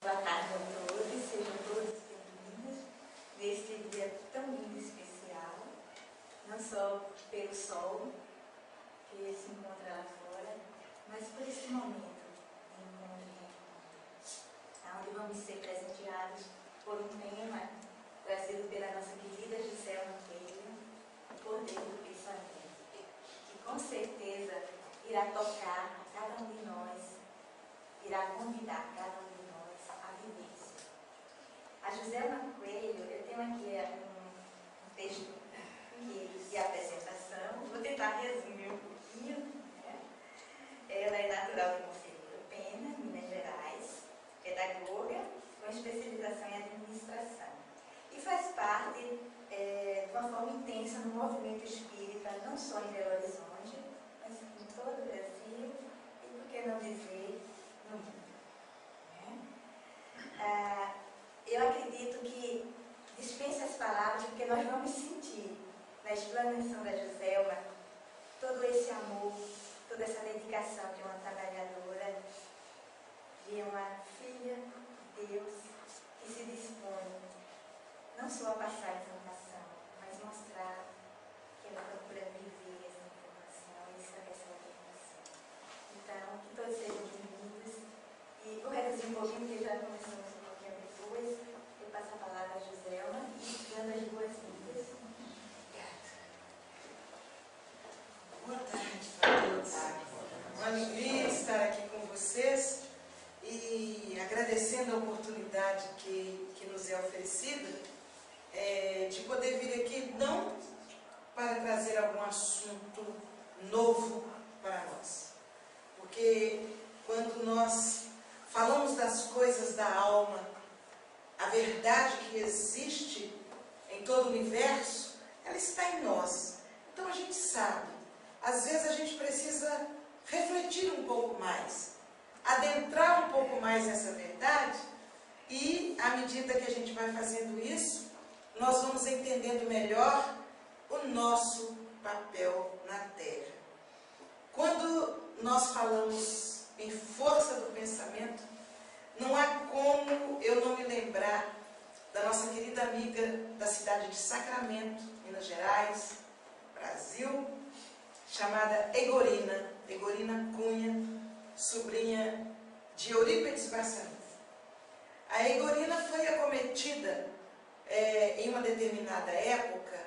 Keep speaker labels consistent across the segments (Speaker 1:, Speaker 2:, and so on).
Speaker 1: Boa tarde a todos, sejam todos bem-vindos neste dia tão lindo e especial, não só pelo sol que se encontra lá fora, mas por esse momento de encontro e reencontro, onde vamos ser presenteados por um tema trazido pela nossa querida Giselma Coelho, o poder do pensamento, que com certeza irá tocar a cada um de nós, irá convidar cada um de nós à vivência. A Giselma Coelho, eu tenho aqui um texto de apresentação, vou tentar resumir um pouquinho. Né? Ela é natural de Conselheiro Pena, Minas Gerais, pedagoga com especialização em administração. E faz parte de uma forma intensa no movimento espírita, não só em Belo Horizonte, mas em todo o Brasil e, por que não dizer, no mundo. Né? Eu acredito que dispensa as palavras, porque nós vamos sentir na explanação da Giselma todo esse amor, toda essa dedicação de uma trabalhadora, de uma filha de Deus que se dispõe não só a passar a informação, mas mostrar que ela procura viver essa informação e saber essa informação. Então, que todos sejam bem-vindos. E vou reduzir um pouquinho, porque já começamos um pouquinho depois. Eu passo a palavra a Giselma e dando as boas-vindas.
Speaker 2: Boa tarde para todos. Uma alegria estar aqui com vocês e agradecendo a oportunidade que nos é oferecida de poder vir aqui não para trazer algum assunto novo para nós. Porque quando nós falamos das coisas da alma, a verdade que existe em todo o universo, ela está em nós. Então a gente sabe, às vezes a gente precisa refletir um pouco mais, adentrar um pouco mais nessa verdade e, à medida que a gente vai fazendo isso, nós vamos entendendo melhor o nosso papel na Terra. Quando nós falamos em força do pensamento, não há como eu não me lembrar da nossa querida amiga da cidade de Sacramento, Minas Gerais, Brasil, chamada Egorina Cunha, sobrinha de Eurípides Barçanufo. A Egorina foi acometida em uma determinada época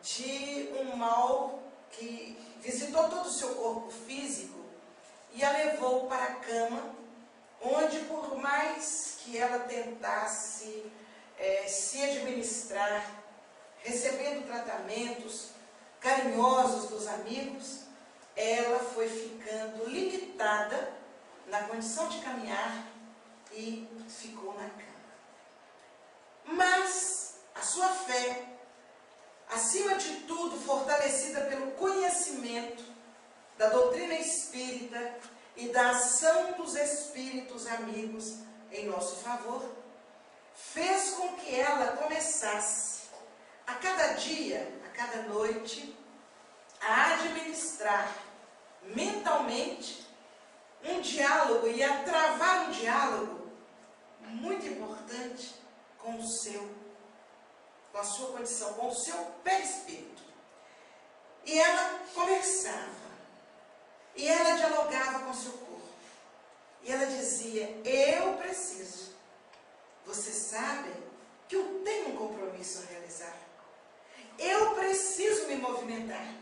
Speaker 2: de um mal que visitou todo o seu corpo físico e a levou para a cama, onde por mais que ela tentasse se administrar, recebendo tratamentos carinhosos dos amigos, ela foi ficando limitada na condição de caminhar e ficou na cama. Mas a sua fé, acima de tudo fortalecida pelo conhecimento da doutrina espírita e da ação dos espíritos amigos em nosso favor, fez com que ela começasse a cada dia, a cada noite, a administrar mentalmente um diálogo e a travar um diálogo muito importante com a sua condição, com o seu perispírito. E ela conversava, e ela dialogava com o seu corpo, e ela dizia: eu preciso, vocês sabem que eu tenho um compromisso a realizar, eu preciso me movimentar,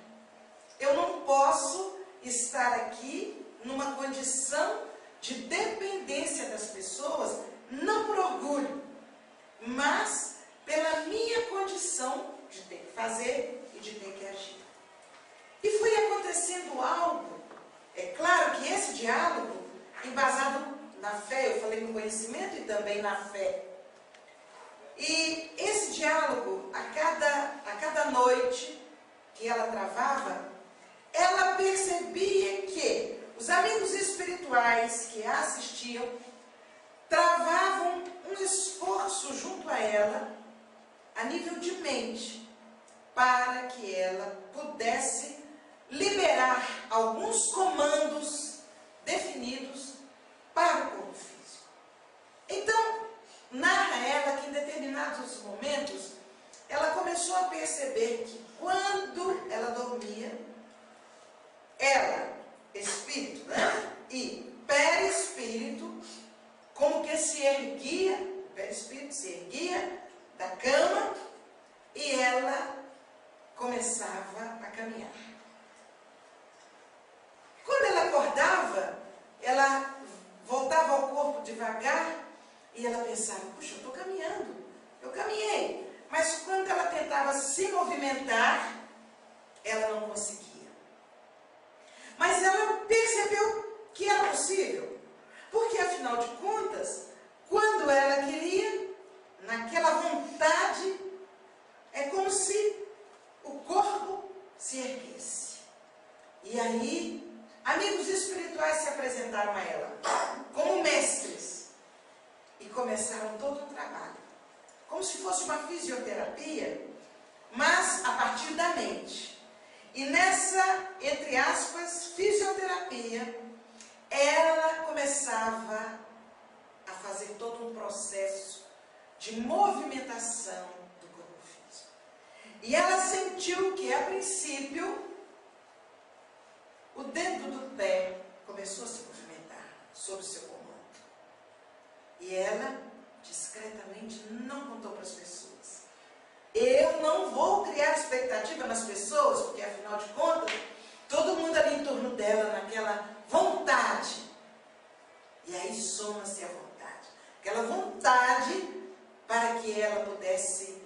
Speaker 2: eu não posso estar aqui numa condição de dependência das pessoas, não por orgulho, mas pela minha condição de ter que fazer e de ter que agir. E foi acontecendo algo, é claro que esse diálogo, embasado na fé, eu falei no conhecimento e também na fé. E esse diálogo, a cada noite que ela travava, ela percebia que os amigos espirituais que a assistiam travavam um esforço junto a ela, a nível de mente, para que ela pudesse liberar alguns comandos definidos para o corpo físico. Então, determinados momentos, ela começou a perceber que quando ela dormia, ela, espírito, né? E perispírito, como que se erguia, o perispírito se erguia da cama e ela começava a caminhar. Quando ela acordava, ela voltava ao corpo devagar e ela pensava, puxa, eu estou caminhando, eu caminhei. Mas quando ela tentava se movimentar, ela não conseguia. Mas ela percebeu que era possível, porque afinal de contas, quando ela queria, naquela vontade, é como se o corpo se erguesse. E aí, amigos espirituais se apresentaram a ela como mestres e começaram todo um trabalho, como se fosse uma fisioterapia, mas a partir da mente. E nessa, entre aspas, fisioterapia, ela começava a fazer todo um processo de movimentação do corpo físico. E ela sentiu que, a princípio, o dedo do pé começou a se movimentar sob o seu comando. E ela, discretamente, não contou para as pessoas. Eu não vou criar expectativa nas pessoas, porque afinal de contas, todo mundo ali em torno dela, naquela vontade. E aí soma-se a vontade. Aquela vontade para que ela pudesse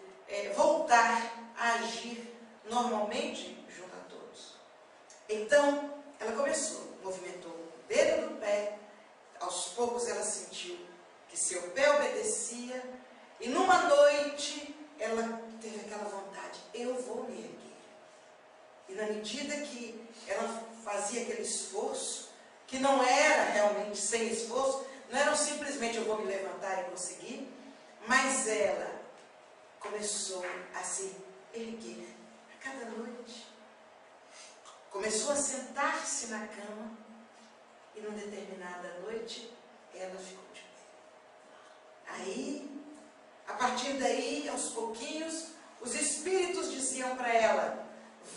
Speaker 2: voltar a agir normalmente junto a todos. Então, ela começou, movimentou o dedo do pé. Aos poucos ela sentiu que seu pé obedecia. E numa noite, ela teve aquela vontade, eu vou me erguer. E na medida que ela fazia aquele esforço, que não era realmente sem esforço, não era simplesmente eu vou me levantar e conseguir, mas ela começou a se erguer a cada noite. Começou a sentar-se na cama e numa determinada noite ela ficou de pé. Aí, a partir daí, aos pouquinhos, os espíritos diziam para ela,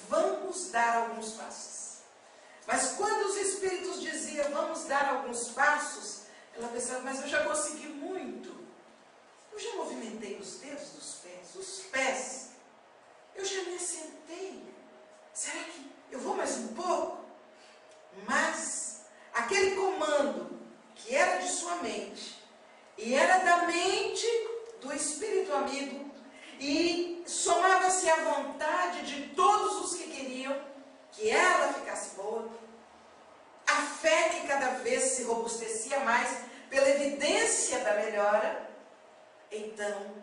Speaker 2: vamos dar alguns passos. Mas quando os espíritos diziam, vamos dar alguns passos, ela pensava, mas eu já consegui muito. Eu já movimentei os dedos dos pés, os pés. Eu já me assentei. Será que eu vou mais um pouco? Mas aquele comando que era de sua mente e era da mente do espírito amigo e somava-se à vontade de todos os que queriam que ela ficasse boa, a fé que cada vez se robustecia mais pela evidência da melhora. Então,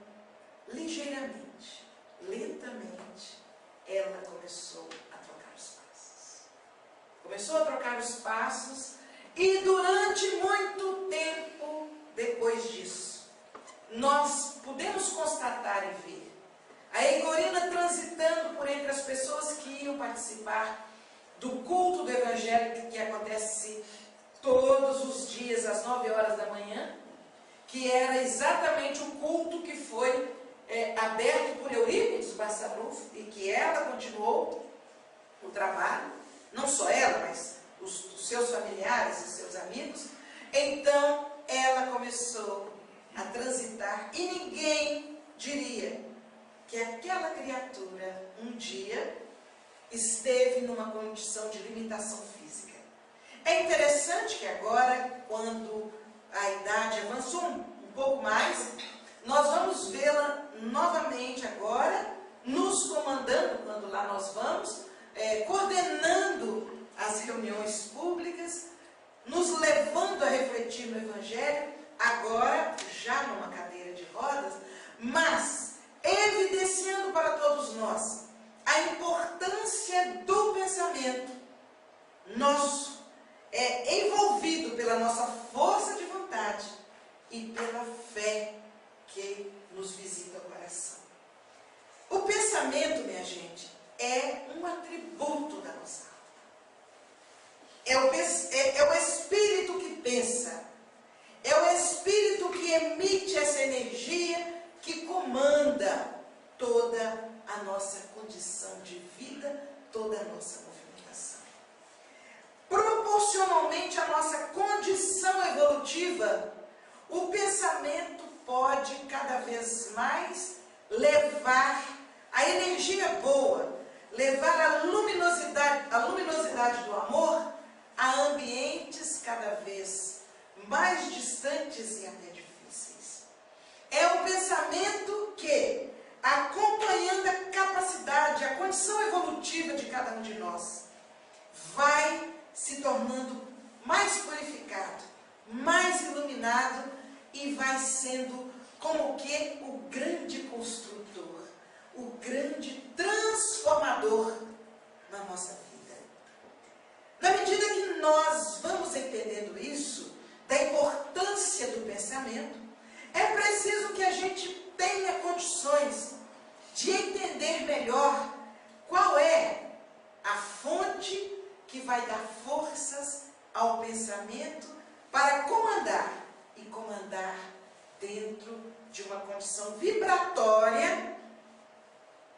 Speaker 2: ligeiramente, lentamente, ela começou a trocar os passos. Começou a trocar os passos e durante muito tempo depois disso, nós podemos constatar e ver a Egorina transitando por entre as pessoas que iam participar do culto do Evangelho que acontece todos os dias às 9 horas da manhã, que era exatamente o culto que foi aberto por Eurípides Barçanufo e que ela continuou o trabalho, não só ela, mas os seus familiares e seus amigos. Então ela começou a transitar e ninguém diria que aquela criatura um dia esteve numa condição de limitação física. É interessante que agora, quando a idade avançou um pouco mais, nós vamos vê-la novamente agora, nos comandando, quando lá nós vamos, coordenando as reuniões públicas, nos levando a refletir no Evangelho, agora já numa cadeira de rodas, mas evidenciando para todos nós a importância do pensamento nosso, envolvido pela nossa força de vontade e pela fé que nos visita o coração. O pensamento, minha gente, é um atributo da nossa alma. É o espírito que pensa, é o espírito que emite essa energia que comanda toda a nossa condição de vida, toda a nossa movimentação. Proporcionalmente à nossa condição evolutiva, o pensamento pode cada vez mais levar a energia boa, levar a luminosidade do amor a ambientes cada vez mais distantes e até difíceis. É um pensamento que, acompanhando a capacidade, a condição evolutiva de cada um de nós, vai se tornando mais purificado, mais iluminado e vai sendo como que o grande construtor, o grande transformador na nossa vida. Na medida que nós vamos entendendo isso, da importância do pensamento, é preciso que a gente tenha condições de entender melhor qual é a fonte que vai dar forças ao pensamento para comandar dentro de uma condição vibratória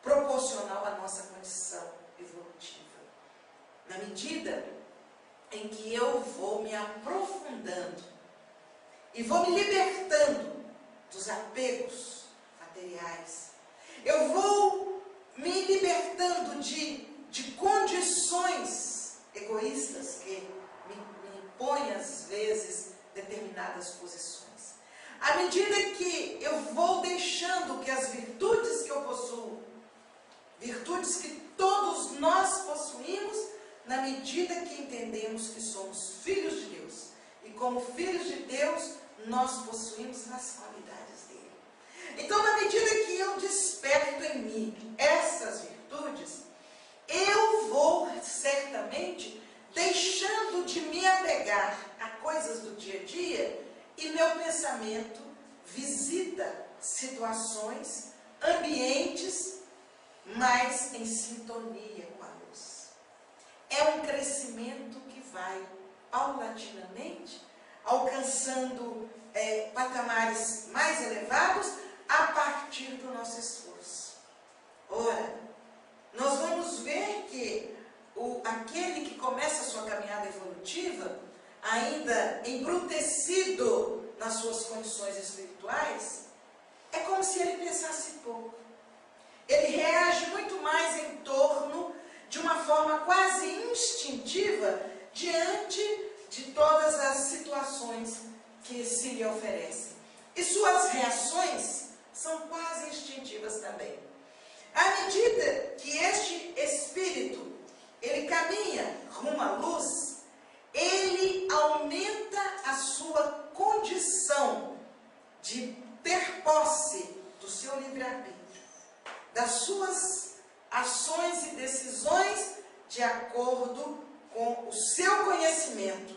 Speaker 2: proporcional à nossa condição evolutiva. Na medida em que eu vou me aprofundando e vou me libertando dos apegos materiais, eu vou me libertando de condições egoístas que me impõem às vezes determinadas posições. À medida que eu vou deixando que as virtudes que eu possuo, virtudes que todos nós possuímos, na medida que entendemos que somos filhos de Deus, e como filhos de Deus, nós possuímos as qualidades dele. Então, na medida que eu desperto em mim essas virtudes, eu vou certamente deixando de me apegar a coisas do dia a dia, e meu pensamento visita situações, ambientes mais em sintonia com a luz. É um crescimento que vai paulatinamente alcançando patamares mais elevados a partir do nosso esforço. Ora, nós vamos ver que aquele que começa a sua caminhada evolutiva, ainda embrutecido nas suas condições espirituais, é como se ele pensasse pouco. Ele reage muito mais em torno de uma forma quase instintiva diante de todas as situações que se lhe oferecem. E suas reações são quase instintivas também. À medida que este espírito, ele caminha rumo à luz, ele aumenta a sua condição de ter posse do seu livre-arbítrio, das suas ações e decisões de acordo com o seu conhecimento,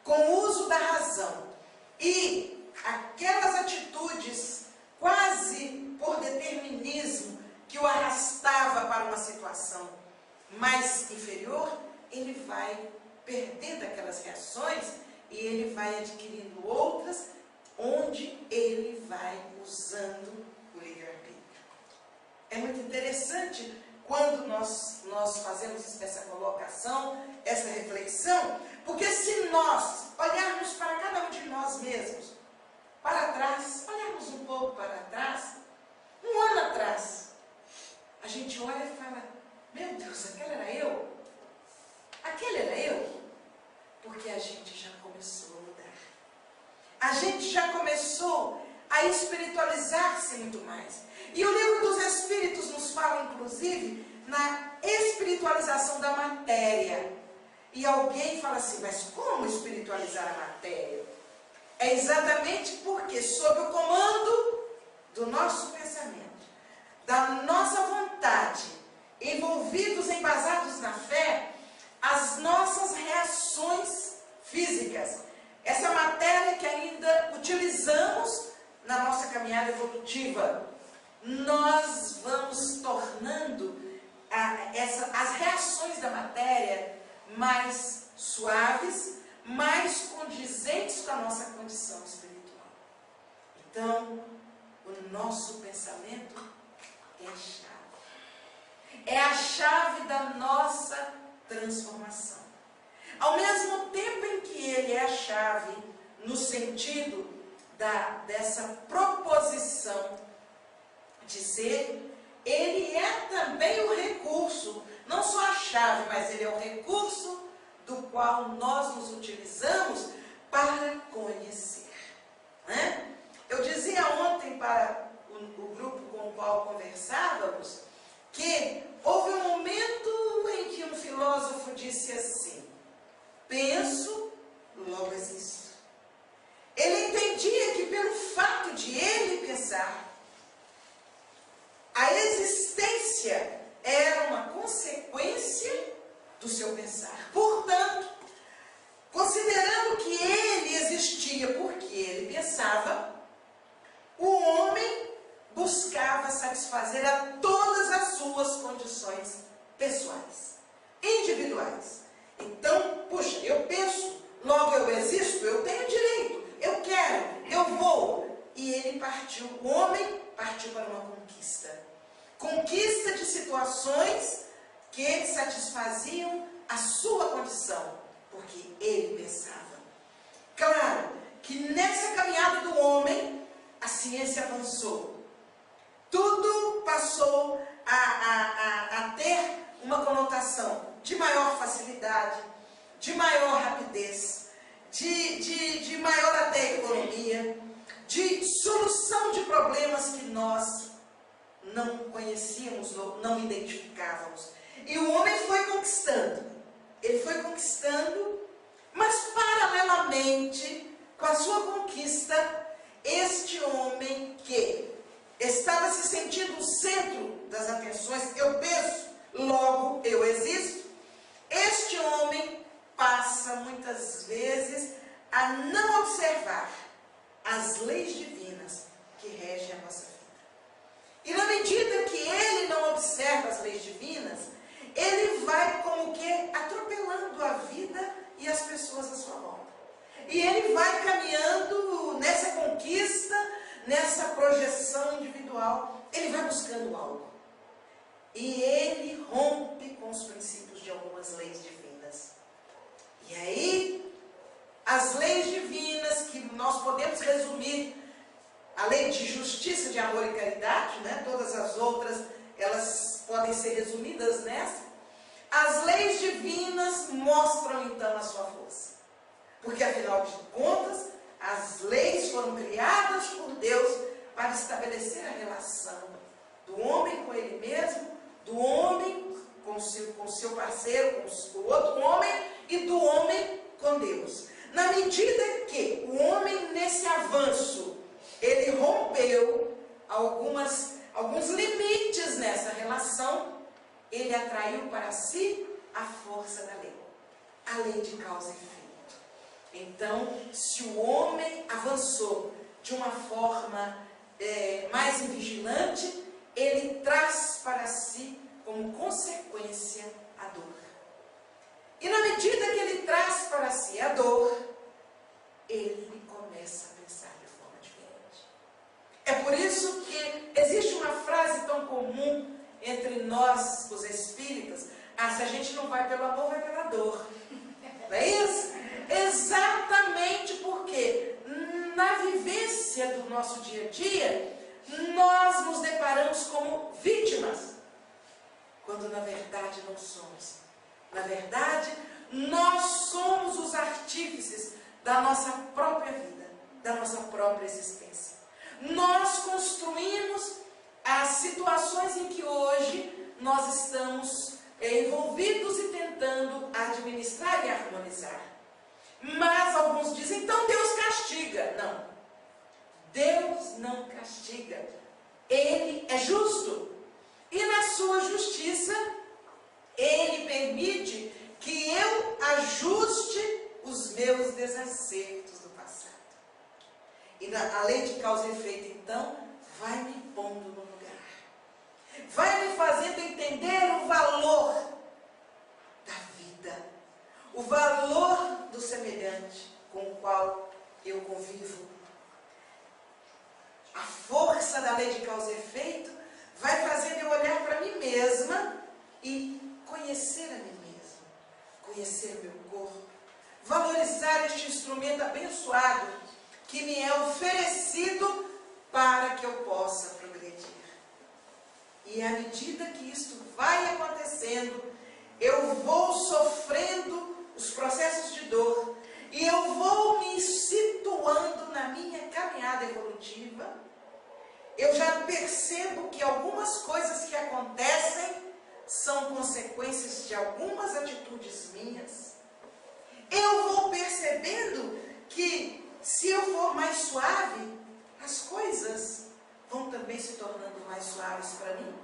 Speaker 2: com o uso da razão. E aquelas atitudes quase por determinismo que o arrastava para uma situação mais inferior, ele vai perdendo aquelas reações e ele vai adquirindo outras, onde ele vai usando o livre-arbítrio. É muito interessante quando nós fazemos essa colocação, essa reflexão, porque se nós olharmos para cada um de nós mesmos, para trás, olharmos um pouco para trás, um ano atrás, a gente olha e fala, meu Deus, aquele era eu? Aquele era eu? Porque a gente já começou a mudar. A gente já começou a espiritualizar-se muito mais. E o livro dos Espíritos nos fala, inclusive, na espiritualização da matéria. E alguém fala assim, mas como espiritualizar a matéria? É exatamente porque, sob o comando do nosso pensamento, da nossa vontade, envolvidos, embasados na fé, as nossas reações físicas, essa matéria que ainda utilizamos na nossa caminhada evolutiva, nós vamos tornando as reações da matéria mais suaves, mais condizentes com a nossa condição espiritual. Então, O nosso pensamento é a chave. É a chave da nossa transformação. Ao mesmo tempo em que ele é a chave, no sentido dessa proposição de ser, ele é também o recurso, não só a chave, mas ele é o recurso do qual nós nos utilizamos para conhecer. Né? Eu dizia ontem para o grupo com o qual conversávamos, que houve um momento em que um filósofo disse assim: penso, logo existo. Ele entendia que pelo fato de ele pensar, a existência era uma consequência do seu pensar. Portanto, considerando que ele existia porque ele pensava, o homem buscava satisfazer a todas as suas condições pessoais, individuais. Então, puxa, eu penso, logo eu existo, eu tenho direito, eu quero, eu vou. E ele partiu, o homem partiu para uma conquista. Conquista de situações que satisfaziam a sua condição, porque ele pensava. Claro que nessa caminhada do homem, a ciência avançou. Tudo passou a ter uma conotação de maior facilidade, de maior rapidez, de maior até economia, de solução de problemas que nós não conhecíamos, não identificávamos. E o homem foi conquistando. Ele foi conquistando, mas paralelamente com a sua conquista, este homem que estava se sentindo o centro das atenções, eu penso, logo eu existo, este homem passa muitas vezes a não observar as leis divinas que regem a nossa vida. E na medida que ele não observa as leis divinas, ele vai como que atropelando a vida e as pessoas à sua volta. E ele vai caminhando nessa conquista, nessa projeção individual, ele vai buscando algo. E ele rompe com os princípios de algumas leis divinas. E aí, as leis divinas, que nós podemos resumir, a lei de justiça, de amor e caridade, né? Todas as outras, elas podem ser resumidas nessa. As leis divinas mostram então a sua força. Porque afinal de contas, as leis foram criadas por Deus para estabelecer a relação do homem com ele mesmo, do homem com seu parceiro, com o outro homem, e do homem com Deus. Na medida que o homem, nesse avanço, ele rompeu alguns limites nessa relação, ele atraiu para si a força da lei, a lei de causa e efeito. Então, se o homem avançou de uma forma mais invigilante, ele traz para si como consequência a dor. E na medida que ele traz para si a dor, ele começa a pensar de forma diferente. É por isso que existe uma frase tão comum entre nós, os espíritas: se a gente não vai pelo amor, vai pela dor. Não é isso? Exatamente porque na vivência do nosso dia a dia, nós nos deparamos como vítimas, quando na verdade não somos. Na verdade, nós somos os artífices da nossa própria vida, da nossa própria existência. Nós construímos as situações em que hoje nós estamos envolvidos e tentando administrar e harmonizar. Mas alguns dizem, então Deus castiga. Não. Deus não castiga. Ele é justo. E na sua justiça, Ele permite que eu ajuste os meus desacertos do passado. E a lei de causa e efeito, então, vai me pondo no lugar. Vai me fazendo entender o valor da vida. O valor do semelhante com o qual eu convivo. A força força da lei de causa e efeito vai fazendo eu olhar para mim mesma e conhecer a mim mesma, conhecer o meu corpo, valorizar este instrumento abençoado que me é oferecido para que eu possa progredir. E à medida que isto vai acontecendo, eu vou sofrendo os processos de dor e eu vou me situando na minha caminhada evolutiva. Eu já percebo que algumas coisas que acontecem são consequências de algumas atitudes minhas. Eu vou percebendo que se eu for mais suave, as coisas vão também se tornando mais suaves para mim.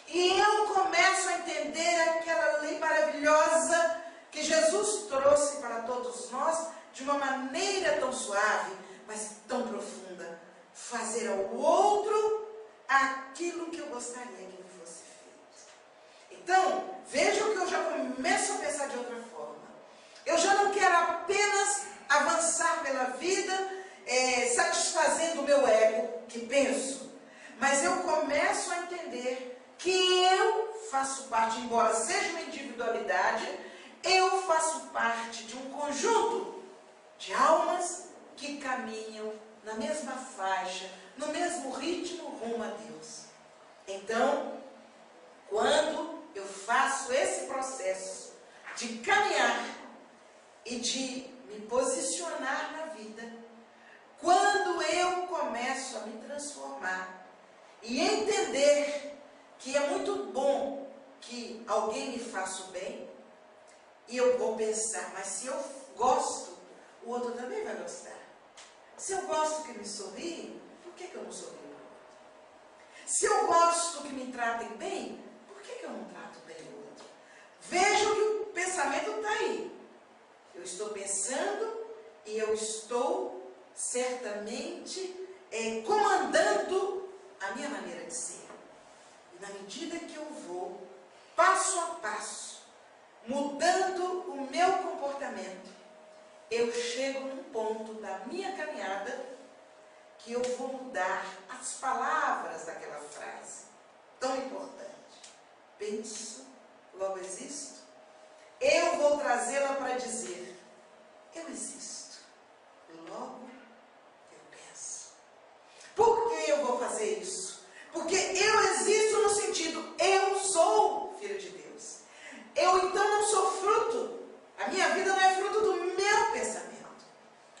Speaker 2: E eu começo a entender aquela lei maravilhosa que Jesus trouxe para todos nós de uma maneira tão suave, mas tão profunda. Fazer ao outro aquilo que eu gostaria que ele fosse feito. Então, vejam que eu já começo a pensar de outra forma. Eu já não quero apenas avançar pela vida, satisfazendo o meu ego, que penso, mas eu começo a entender que eu faço parte, embora seja uma individualidade, eu faço parte de um conjunto de almas que caminham na mesma faixa, no mesmo ritmo rumo a Deus. Então, quando eu faço esse processo de caminhar e de me posicionar na vida, quando eu começo a me transformar e entender que é muito bom que alguém me faça o bem, e eu vou pensar, mas se eu gosto, o outro também vai gostar. Se eu gosto que me sorriem, por que eu não sorrio? Se eu gosto que me tratem bem, por que eu não trato bem o outro? Vejam que o pensamento está aí. Eu estou pensando e eu estou certamente comandando a minha maneira de ser. E na medida que eu vou, passo a passo, mudando o meu comportamento, eu chego num ponto da minha caminhada que eu vou mudar as palavras daquela frase tão importante. Penso, logo existo. Eu vou trazê-la para dizer, eu existo, logo eu penso. Por que eu vou fazer isso? Porque eu existo no sentido, eu sou filho de Deus. Eu então não sou fruto, a minha vida não é fruto do meu pensamento,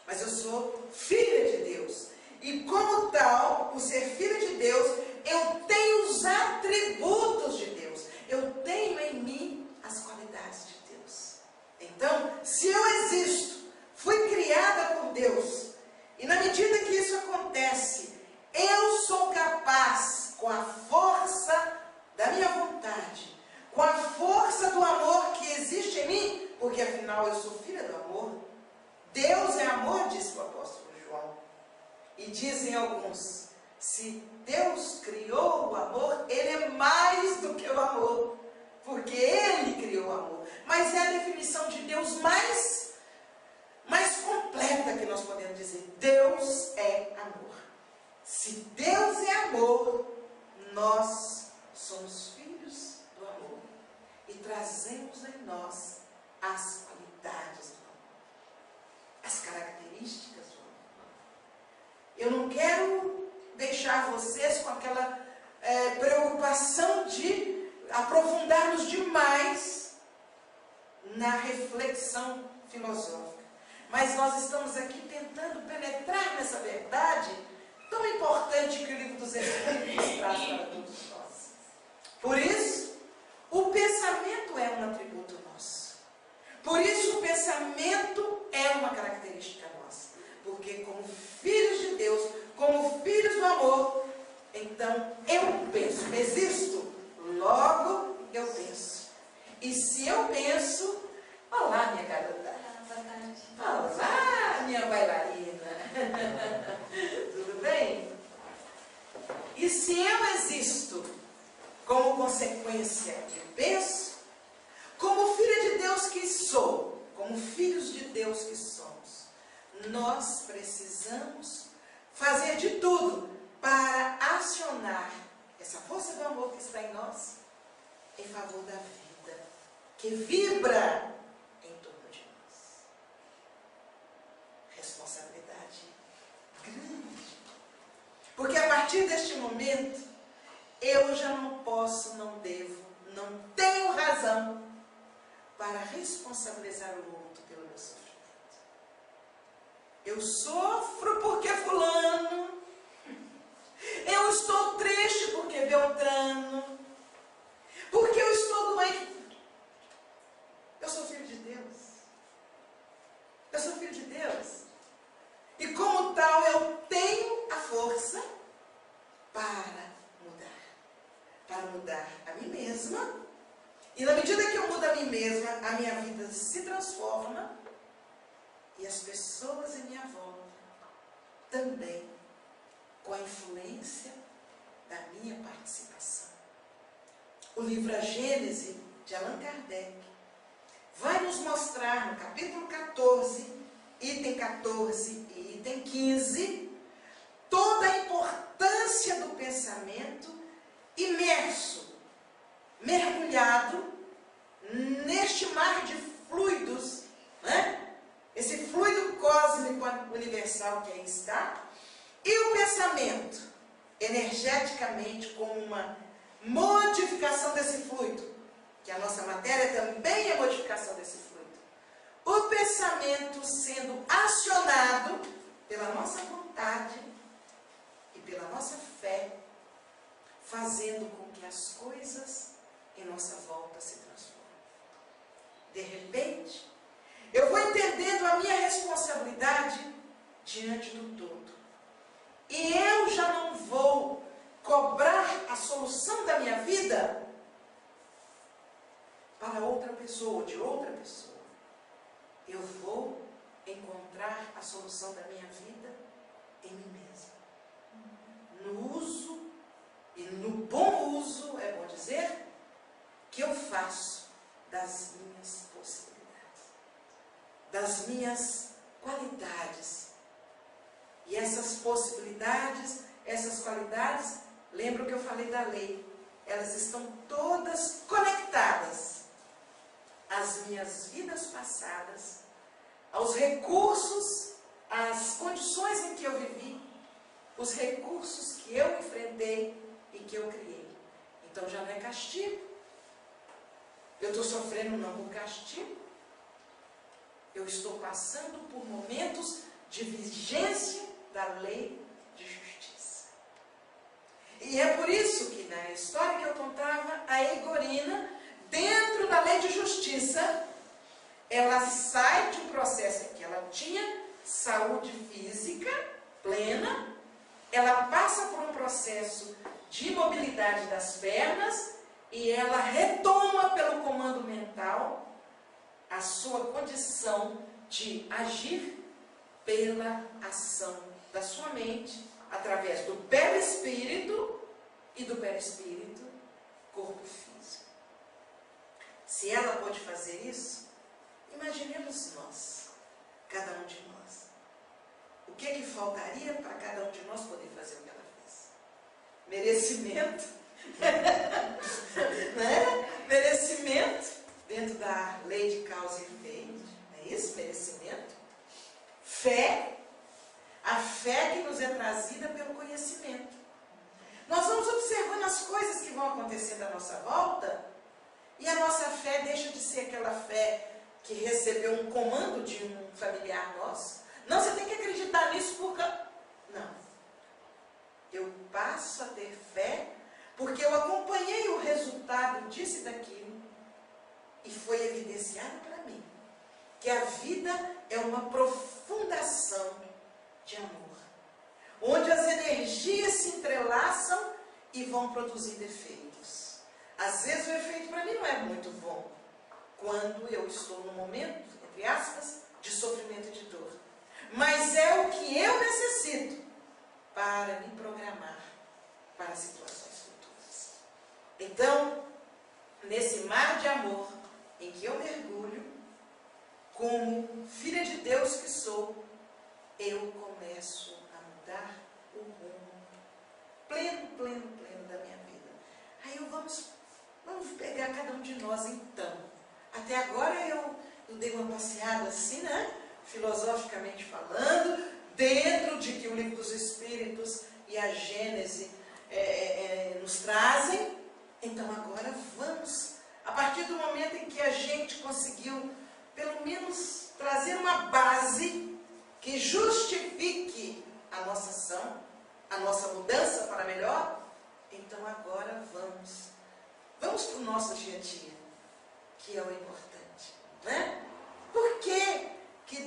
Speaker 2: mas eu sou filha de Deus. E como tal, por ser filha de Deus, eu tenho os atributos de Deus. Eu tenho em mim as qualidades de Deus. Então, se eu existo, fui criada por Deus, e na medida que isso acontece, eu sou capaz, com a força da minha vontade, com a força do amor que existe em mim, porque afinal eu sou filha do amor. Deus é amor, disse o apóstolo João. E dizem alguns, se Deus criou o amor, Ele é mais do que o amor, porque Ele criou o amor. Mas é a definição de Deus mais completa que nós podemos dizer. Deus é amor. Se Deus é amor, nós somos filhos do amor e trazemos em nós as qualidades do amor, as características do amor. Eu não quero deixar vocês com aquela preocupação de aprofundarmos demais na reflexão filosófica, mas nós estamos aqui tentando penetrar nessa verdade tão importante que o Livro dos Espíritos traz para todos nós. Por isso, o pensamento é um atributo nosso. Por isso, o pensamento é uma característica nossa. Porque como filhos de Deus, como filhos do amor, então eu penso, existo, logo eu penso. E se eu penso, olá minha garota, olá minha bailarina, tudo bem? E se eu existo, como consequência eu penso, como filha de Deus que sou, como filhos de Deus que somos, nós precisamos fazer de tudo para acionar essa força do amor que está em nós em favor da vida que vibra em torno de nós. Responsabilidade grande. Porque a partir deste momento, eu já não posso, não devo, não tenho razão para responsabilizar o outro pelo meu sofrimento. Eu sofro porque fulano, eu estou triste porque Beltrano, porque eu estou doente. Eu sou filho de Deus. Eu sou filho de Deus. E como tal, eu tenho a força para mudar a mim mesma. E na medida que eu mudo a mim mesma, a minha vida se transforma e as pessoas em minha volta também, com a influência da minha participação. O livro A Gênese, de Allan Kardec, vai nos mostrar no capítulo 14, item 14 e item 15, toda a importância do pensamento imerso, mergulhado neste mar de fluidos, né? Esse fluido cósmico universal que aí está, e o pensamento, energeticamente, como uma modificação desse fluido, que a nossa matéria também é modificação desse fluido. O pensamento sendo acionado pela nossa vontade e pela nossa fé, fazendo com que as coisas em nossa volta se transformem. De repente, eu vou entendendo a minha responsabilidade diante do todo. E eu já não vou cobrar a solução da minha vida para outra pessoa ou de outra pessoa. Eu vou encontrar a solução da minha vida em mim mesma. No uso, e no bom uso, é bom dizer, que eu faço das minhas possibilidades, das minhas qualidades. E essas possibilidades, essas qualidades, lembra que eu falei da lei, elas estão todas conectadas às minhas vidas passadas, aos recursos, às condições em que eu vivi, os recursos que eu enfrentei e que eu criei. Então já não é castigo. Eu estou sofrendo não por castigo. Eu estou passando por momentos de vigência da lei de justiça. E é por isso que na história que eu contava, a Egorina, dentro da lei de justiça, ela sai de um processo em que ela tinha saúde física plena, ela passa por um processo de imobilidade das pernas e ela retoma pelo comando mental a sua condição de agir pela ação da sua mente, através do perispírito e do perispírito, corpo físico. Se ela pode fazer isso, imaginemos nós, cada um de nós. O que é que faltaria para cada um de nós poder fazer o que ela fez? Merecimento, né? Merecimento, dentro da lei de causa e efeito, é isso? Merecimento. Fé, a fé que nos é trazida pelo conhecimento. Nós vamos observando as coisas que vão acontecendo à nossa volta e a nossa fé deixa de ser aquela fé que recebeu um comando de um familiar nosso. Não, você tem que acreditar nisso porque... Não. Eu passo a ter fé porque eu acompanhei o resultado disso e daquilo e foi evidenciado para mim que a vida é uma profundação de amor, onde as energias se entrelaçam e vão produzindo efeitos. Às vezes o efeito para mim não é muito bom, quando eu estou num momento, entre aspas, de sofrimento e de dor. Mas é o que eu necessito para me programar para situações futuras. Então, nesse mar de amor em que eu mergulho, como filha de Deus que sou, eu começo a mudar o rumo pleno da minha vida. Aí vamos pegar cada um de nós então. Até agora eu dei uma passeada assim, né? Filosoficamente falando, dentro de que o Livro dos Espíritos e a Gênese nos trazem. Então agora vamos, a partir do momento em que a gente conseguiu, pelo menos, trazer uma base que justifique a nossa ação, a nossa mudança para melhor, então agora vamos para o nosso dia a dia, que é o importante, né? Por que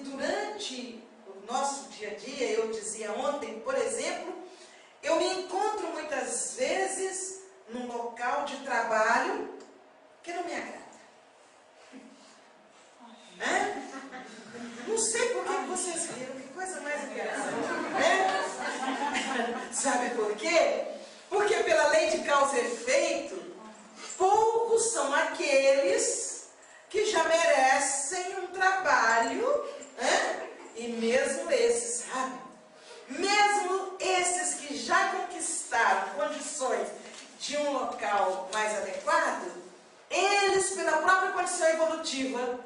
Speaker 2: durante o nosso dia a dia, eu dizia ontem, por exemplo, eu me encontro muitas vezes num local de trabalho que não me agrada. Não sei por que vocês viram, que coisa mais engraçada, né? Sabe por quê? Porque pela lei de causa e efeito, poucos são aqueles que já merecem um trabalho, né? E mesmo esses, sabe? Mesmo esses que já conquistaram condições de um local mais adequado, eles, pela própria condição evolutiva,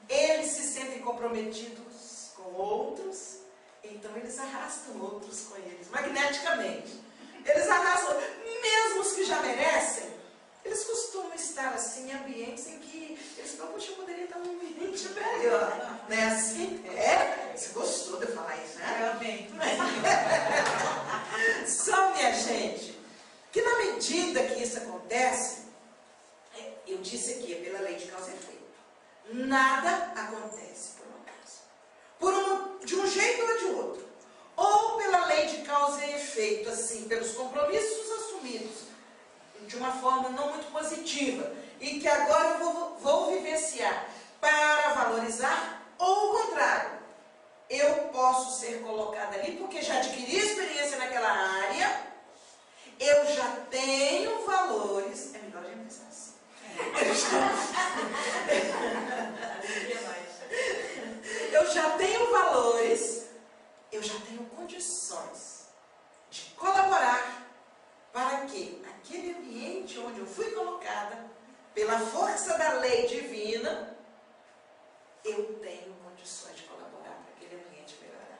Speaker 2: eles se sentem comprometidos com outros, então eles arrastam outros com eles, magneticamente. Eles arrastam, mesmo os que já merecem, eles costumam estar assim em ambientes em que eles falam, poxa, eu poderia estar num ambiente melhor. Não é assim? Você gostou de eu falar isso, né?
Speaker 1: Realmente.
Speaker 2: Só, minha gente, que na medida que isso acontece, eu disse aqui, é pela lei de causa e efeito. Nada acontece por um acaso. De um jeito ou de outro. Ou pela lei de causa e efeito, assim, pelos compromissos assumidos, de uma forma não muito positiva, e que agora eu vou vivenciar para valorizar, ou o contrário. Eu posso ser colocada ali porque já adquiri experiência naquela área, eu já tenho valores, é melhor a gente pensar assim. Eu já tenho valores, eu já tenho condições de colaborar para que aquele ambiente onde eu fui colocada, pela força da lei divina, eu tenho condições de colaborar para aquele ambiente melhorar.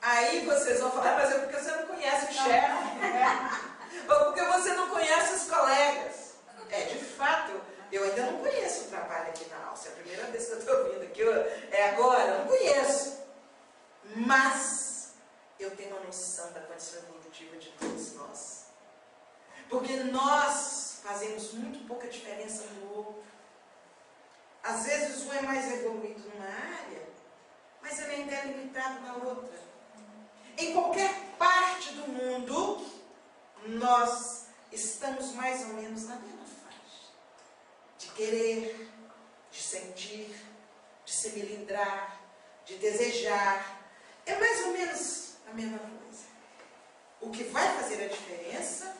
Speaker 2: Aí vocês vão falar, mas é porque você não conhece o chefe, ou porque você não conhece os colegas. De fato, eu ainda não conheço o trabalho aqui na Alça. É a primeira vez que eu estou vindo aqui, agora, eu não conheço. Mas eu tenho uma noção da condição evolutiva de todos nós. Porque nós fazemos muito pouca diferença no outro. Às vezes um é mais evoluído numa área, mas ele ainda é limitado na outra. Em qualquer parte do mundo, nós estamos mais ou menos na mesma faixa. De querer, de sentir, de se melindrar, de desejar. É mais ou menos a mesma coisa. O que vai fazer a diferença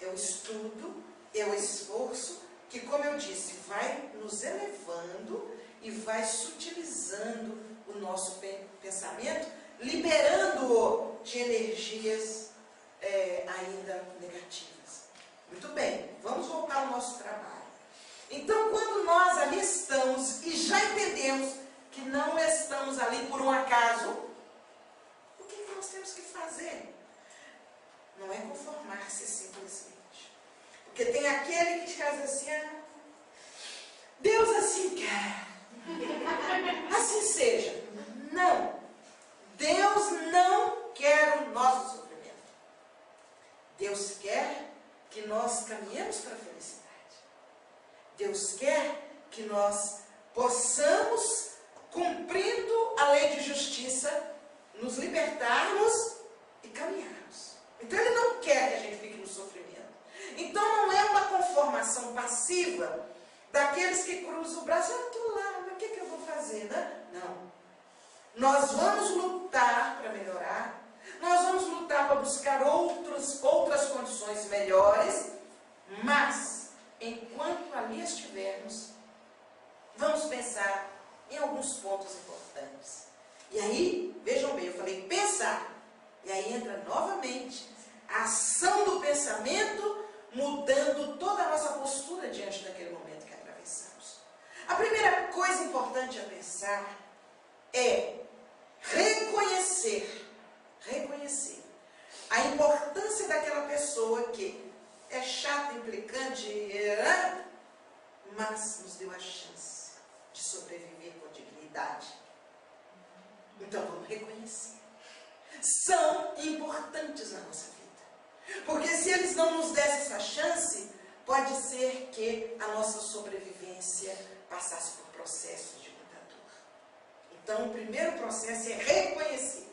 Speaker 2: é o estudo, é o esforço, que, como eu disse, vai nos elevando e vai sutilizando o nosso pensamento, liberando-o de energias ainda negativas. Muito bem, vamos voltar ao nosso trabalho. Então, quando nós ali estamos e já entendemos que não estamos ali por um acaso, o que nós temos que fazer? Não é conformar-se simplesmente. Porque tem aquele que faz assim, Deus assim quer. Assim seja. Não. Deus não quer o nosso sofrimento. Deus quer que nós caminhemos para a felicidade. Deus quer que nós possamos, cumprindo a lei de justiça, nos libertarmos e caminharmos. Então Ele não quer que a gente fique no sofrimento. Então não é uma conformação passiva daqueles que cruzam o braço. Eu estou lá, mas o que eu vou fazer, né? Não. Nós vamos lutar para melhorar. Nós vamos lutar para buscar outras condições melhores. Mas, enquanto ali estivermos, vamos pensar em alguns pontos importantes. E aí, vejam bem, eu falei pensar. E aí entra novamente a ação do pensamento, mudando toda a nossa postura diante daquele momento que atravessamos. A primeira coisa importante a pensar é reconhecer a importância daquela pessoa que é chata, implicante, mas nos deu a chance de sobreviver com dignidade. Então vamos reconhecer. São importantes na nossa vida. Porque se eles não nos dessem essa chance, pode ser que a nossa sobrevivência passasse por processos de muita dor. Então o primeiro processo é reconhecer.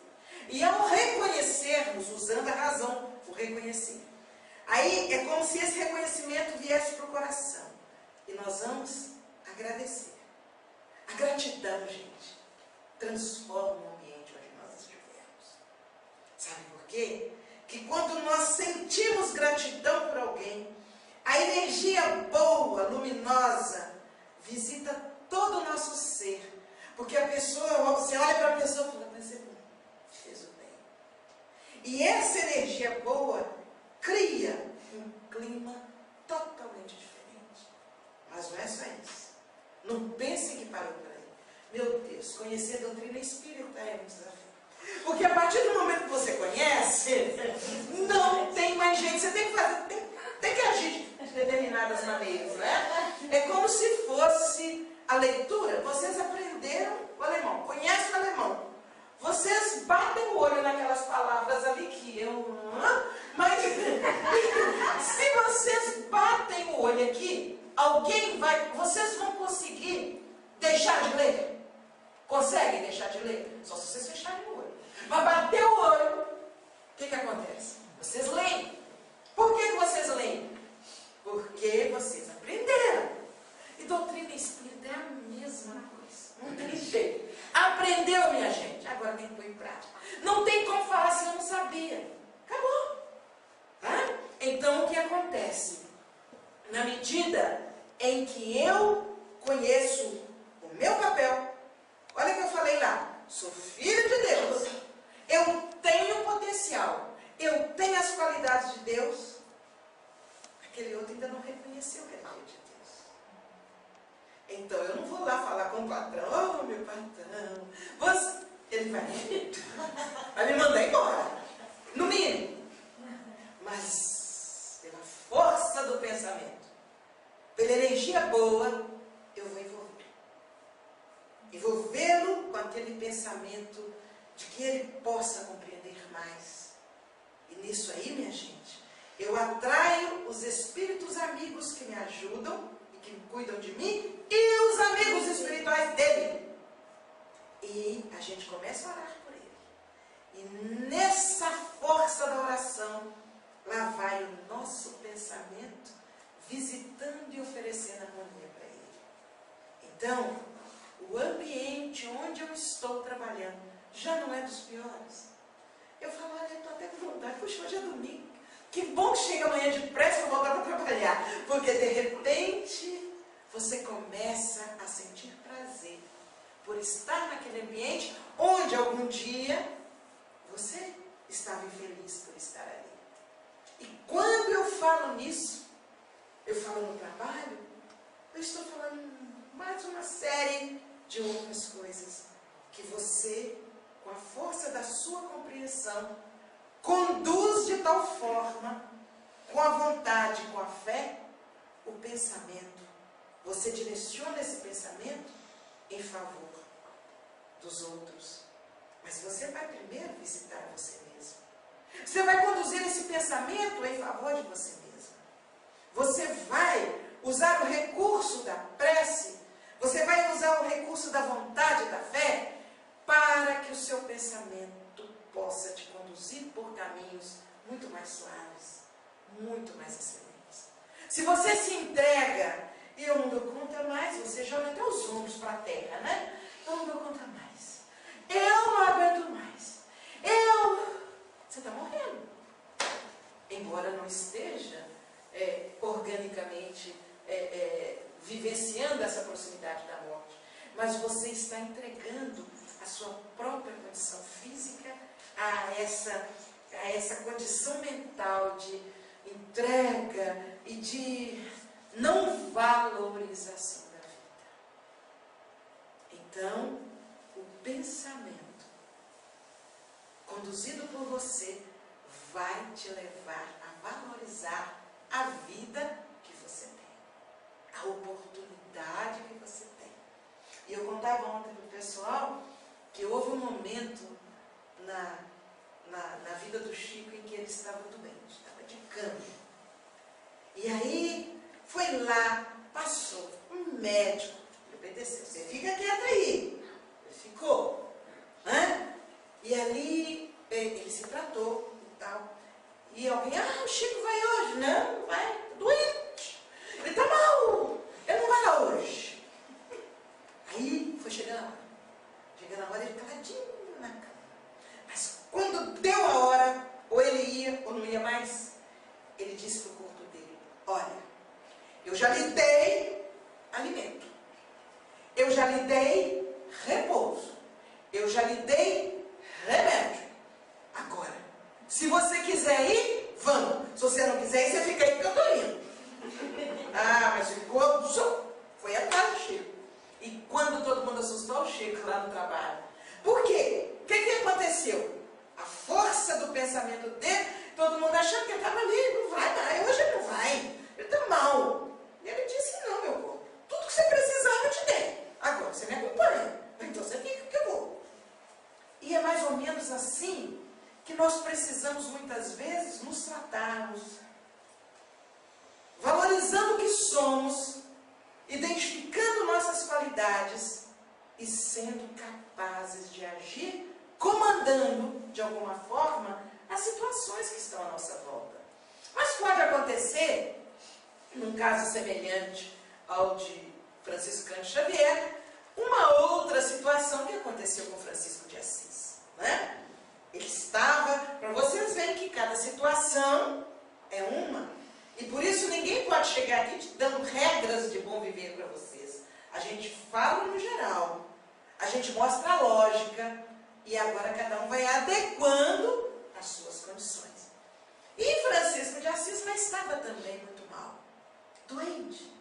Speaker 2: E ao reconhecermos, usando a razão, o reconhecer, aí é como se esse reconhecimento viesse para o coração. E nós vamos agradecer. A gratidão, gente, transforma o ambiente onde nós estivermos. Sabe por quê? Que quando nós sentimos gratidão por alguém, a energia boa, luminosa, visita todo o nosso ser. Porque a pessoa, você olha para a pessoa e fala, mas você fez o bem. E essa energia boa cria um clima totalmente diferente. Mas não é só isso. Não pensem que parou por aí. Meu Deus, conhecer a doutrina espírita é um desafio. Porque a partir do momento que você conhece, não tem mais jeito. Você tem que fazer, tem que agir de determinadas maneiras, né? É como se fosse a leitura. Vocês aprenderam o alemão, conhecem o alemão. Vocês batem o olho naquelas palavras ali que eu... Mas se vocês batem o olho aqui, vocês vão conseguir deixar de ler? Conseguem deixar de ler? Só se vocês fecharem o olho. Mas bater o olho, o que acontece? Vocês leem. Por que vocês leem? Porque vocês aprenderam. E doutrina espírita é a mesma coisa. Não tem jeito. Aprendeu, minha gente. Agora tem que pôr em prática. Não tem como falar se eu não sabia. Acabou. Tá? Então, o que acontece? Na medida em que eu conheço o meu papel, olha o que eu falei lá, sou filho de Deus, eu tenho potencial, eu tenho as qualidades de Deus, aquele outro ainda não reconheceu que é filho de Deus. Então eu não vou lá falar com o patrão, meu patrão, ele vai me mandar embora, no mínimo. Mas pela força do pensamento, pela energia boa, eu vou envolvê-lo com aquele pensamento de que ele possa compreender mais. E nisso aí, minha gente, eu atraio os espíritos amigos que me ajudam e que cuidam de mim e os amigos espirituais dele. E a gente começa a orar por ele. E nessa força da oração, lá vai o nosso pensamento visitando e oferecendo harmonia para ele. Então, o ambiente onde eu estou trabalhando já não é dos piores. Eu falo, olha, eu estou até com vontade, puxa, hoje é domingo. Que bom que chega amanhã depressa para voltar para trabalhar. Porque de repente você começa a sentir prazer por estar naquele ambiente onde algum dia você estava infeliz por estar ali. E quando eu falo nisso, eu falo no trabalho, eu estou falando mais uma série de outras coisas que você, com a força da sua compreensão, conduz de tal forma, com a vontade, com a fé, o pensamento. Você direciona esse pensamento em favor dos outros. Mas você vai primeiro visitar você mesmo. Você vai conduzir esse pensamento em favor de você mesmo. Você vai usar o recurso da prece, você vai usar o recurso da vontade, da fé, para que o seu pensamento possa te conduzir por caminhos muito mais suaves, muito mais excelentes. Se você se entrega, e eu não dou conta mais, você joga até os ombros para a terra, né? Eu não dou conta mais. Eu não aguento mais. Você está morrendo. Embora não esteja organicamente vivenciando essa proximidade da morte, mas você está entregando a sua própria condição física a a essa condição mental de entrega e de não valorização da vida. Então, o pensamento conduzido por você vai te levar a valorizar a vida que você tem, a oportunidade que você tem. E eu contava ontem para o pessoal que houve um momento na vida do Chico em que ele estava doente, estava de cama. E aí foi lá, passou um médico, ele obedeceu, você fica quieto aí. Ele ficou. E ali ele se tratou e tal. E alguém, o Chico vai hoje? Não vai, doente. Ele está mal, ele não vai lá hoje. Aí foi chegando a hora. Chegando a hora, ele caladinho na cama. Mas quando deu a hora, ou ele ia ou não ia mais, ele disse para o corpo dele: olha, eu já lhe dei alimento, eu já lhe dei repouso, eu já lhe dei remédio. Agora, se você quiser ir, vamos. Se você não quiser ir, você fica aí que eu estou indo. Mas ficou, foi atrás do Chico. E quando todo mundo assustou o Chico lá no trabalho. Por quê? O que aconteceu? A força do pensamento dele, todo mundo achando que ele estava ali, não vai mais, hoje ele não vai, ele está mal. E ele disse: não, meu corpo, tudo que você precisar eu te dei. Agora você me acompanha, então você fica que eu vou. E é mais ou menos assim que nós precisamos muitas vezes nos tratarmos, valorizando o que somos, identificando nossas qualidades e sendo capazes de agir, comandando, de alguma forma, as situações que estão à nossa volta. Mas pode acontecer, num caso semelhante ao de Francisco Cândido Xavier, uma outra situação que aconteceu com Francisco de Assis. Ele estava, para vocês verem que cada situação é uma. E por isso ninguém pode chegar aqui dando regras de bom viver para vocês. A gente fala no geral, a gente mostra a lógica, e agora cada um vai adequando as suas condições. E Francisco de Assis já estava também muito mal, doente.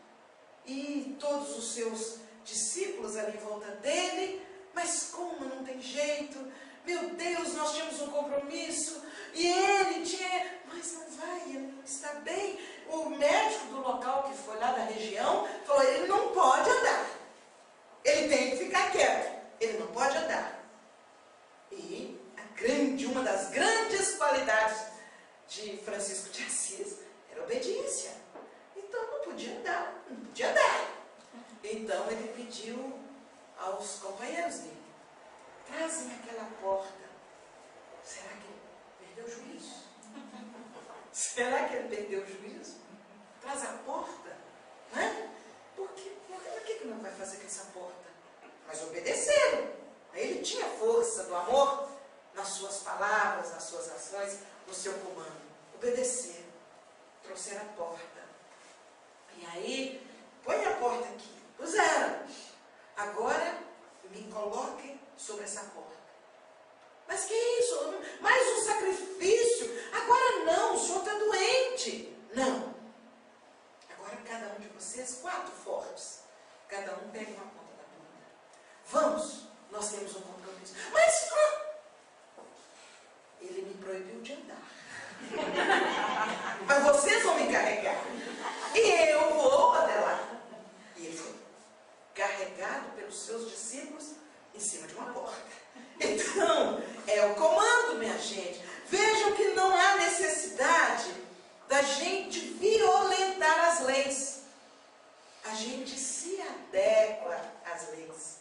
Speaker 2: E todos os seus discípulos ali em volta dele: mas como, não tem jeito? Meu Deus, nós tínhamos um compromisso. E ele tinha, mas não vai, ele não está bem. O médico do local que foi lá da região falou: ele não pode andar. Ele tem que ficar quieto. Ele não pode andar. E uma das grandes qualidades de Francisco de Assis era a obediência. Então não podia andar, não podia andar. Então ele pediu aos companheiros dele: trazem aquela porta. Será que ele perdeu o juízo? Será que ele perdeu o juízo? Traz a porta. Por que não vai fazer com essa porta? Mas obedeceram. Ele tinha força do amor nas suas palavras, nas suas ações, no seu comando. Obedeceram. Trouxeram a porta. E aí, põe a porta aqui. Puseram. Agora, me coloquem sobre essa porta. Mas que isso? Mais um sacrifício? Agora não, o senhor está doente. Não. Agora cada um de vocês, 4 fortes. Cada um pega uma ponta da bunda. Vamos, nós temos um compromisso. Mas ele me proibiu de andar. Mas vocês vão me carregar. E eu vou até lá. E ele foi carregado pelos seus discípulos em cima de uma porta. Então, é o comando, minha gente. Vejam que não há necessidade da gente violentar as leis. A gente se adequa às leis.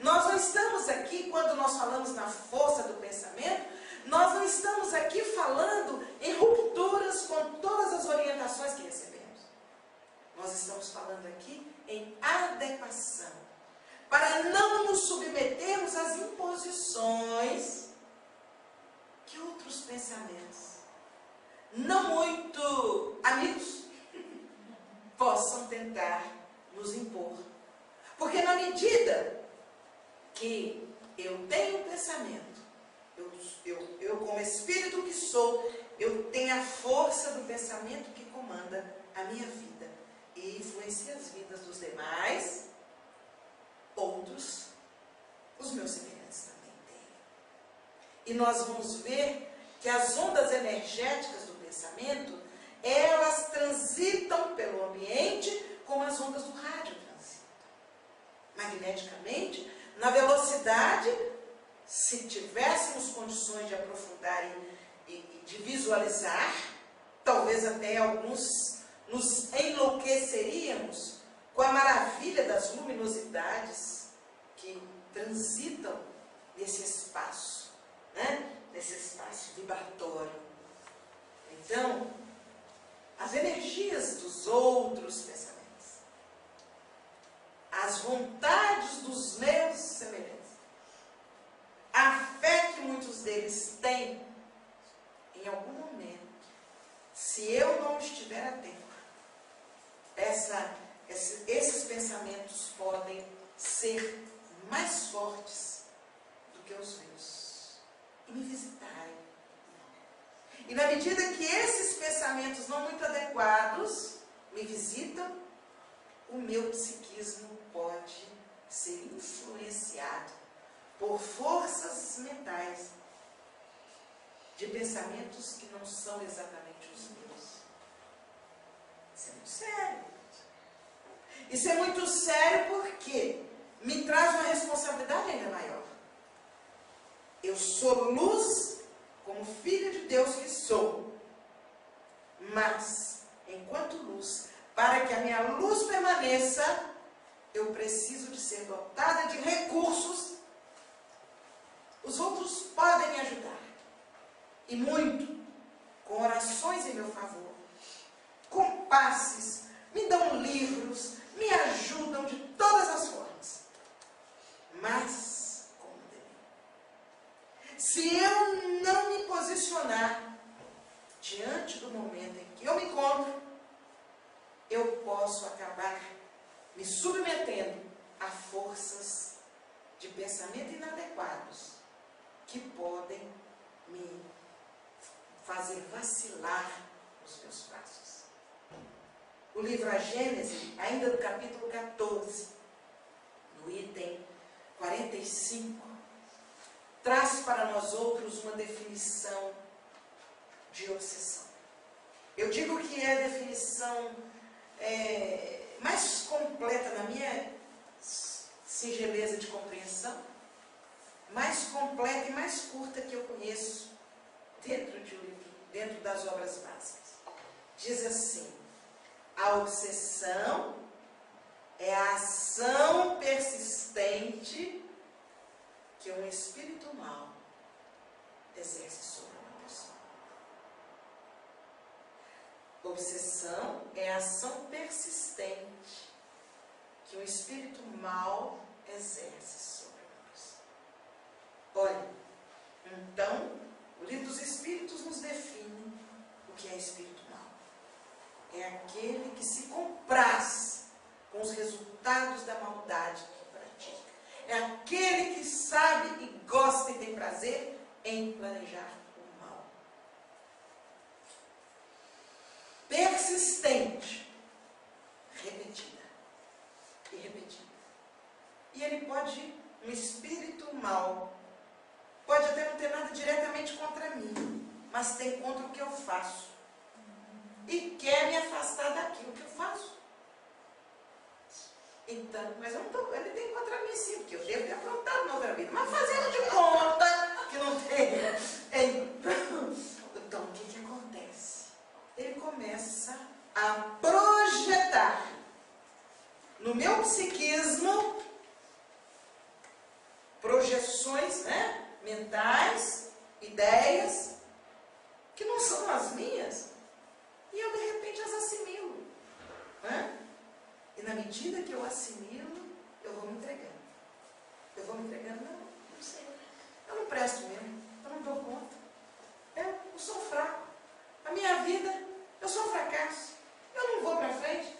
Speaker 2: Nós não estamos aqui, quando nós falamos na força do pensamento, nós não estamos aqui falando em rupturas com todas as orientações que recebemos. Nós estamos falando aqui em adequação, para não nos submetermos às imposições que outros pensamentos, não muito amigos, possam tentar nos impor. Porque na medida que eu tenho um pensamento Eu como espírito que sou, eu tenho a força do pensamento que comanda a minha vida e influencia as vidas dos demais, outros, os meus semelhantes também têm. E nós vamos ver que as ondas energéticas do pensamento, elas transitam pelo ambiente como as ondas do rádio transitam. Magneticamente, na velocidade, se tivéssemos condições de aprofundar e de visualizar, talvez até alguns nos enlouqueceríamos com a maravilha das luminosidades que transitam nesse espaço, né? Nesse espaço vibratório. Então, as energias dos outros pensamentos, as vontades dos meus semelhantes, a fé que muitos deles têm, em algum momento, se eu não estiver atento, esses pensamentos podem ser mais fortes do que os meus e me visitarem. E na medida que esses pensamentos não muito adequados me visitam, o meu psiquismo pode ser influenciado por forças mentais de pensamentos que não são exatamente os meus. Isso é muito sério. Isso é muito sério porque me traz uma responsabilidade ainda maior. Eu sou luz como filha de Deus que sou. Mas, enquanto luz, para que a minha luz permaneça, eu preciso de ser dotada de recursos. Os outros podem me ajudar. E muito. Com orações em meu favor. Com passes. Me dão livros. Me ajudam de todas as formas. Mas, como deve? Se eu não me posicionar diante do momento em que eu me encontro, eu posso acabar me submetendo a forças de pensamento inadequados que podem me fazer vacilar os meus passos. O livro A Gênese, ainda no capítulo 14, no item 45, traz para nós outros uma definição de obsessão. Eu digo que é a definição mais completa na minha singeleza de compreensão, mais completa e mais curta que eu conheço dentro de um livro, dentro das obras básicas. Diz assim: a obsessão é a ação persistente que um espírito mau exerce sobre uma pessoa. Obsessão é a ação persistente que um espírito mau exerce sobre uma pessoa. Olha, então, o livro dos Espíritos nos define o que é espírito mau. É aquele que se compraz com os resultados da maldade que pratica. É aquele que sabe e gosta e tem prazer em planejar o mal. Persistente, repetida e repetida. E ele pode, um espírito mau, pode até não ter nada diretamente contra mim, mas tem contra o que eu faço. E quer me afastar daquilo que eu faço. Então, mas eu não tô, ele tem contra mim sim, porque eu devo ter aprontado na outra vida. Mas fazendo de conta que não tem. Então, o que acontece? Ele começa a projetar no meu psiquismo projeções, né, mentais, ideias que não são as minhas. E eu, de repente, as assimilo. Né? E na medida que eu assimilo, eu vou me entregando. Eu vou me entregando, não sei. Eu não presto mesmo, eu não dou conta. Eu sou fraco. A minha vida, eu sou um fracasso. Eu não vou para frente.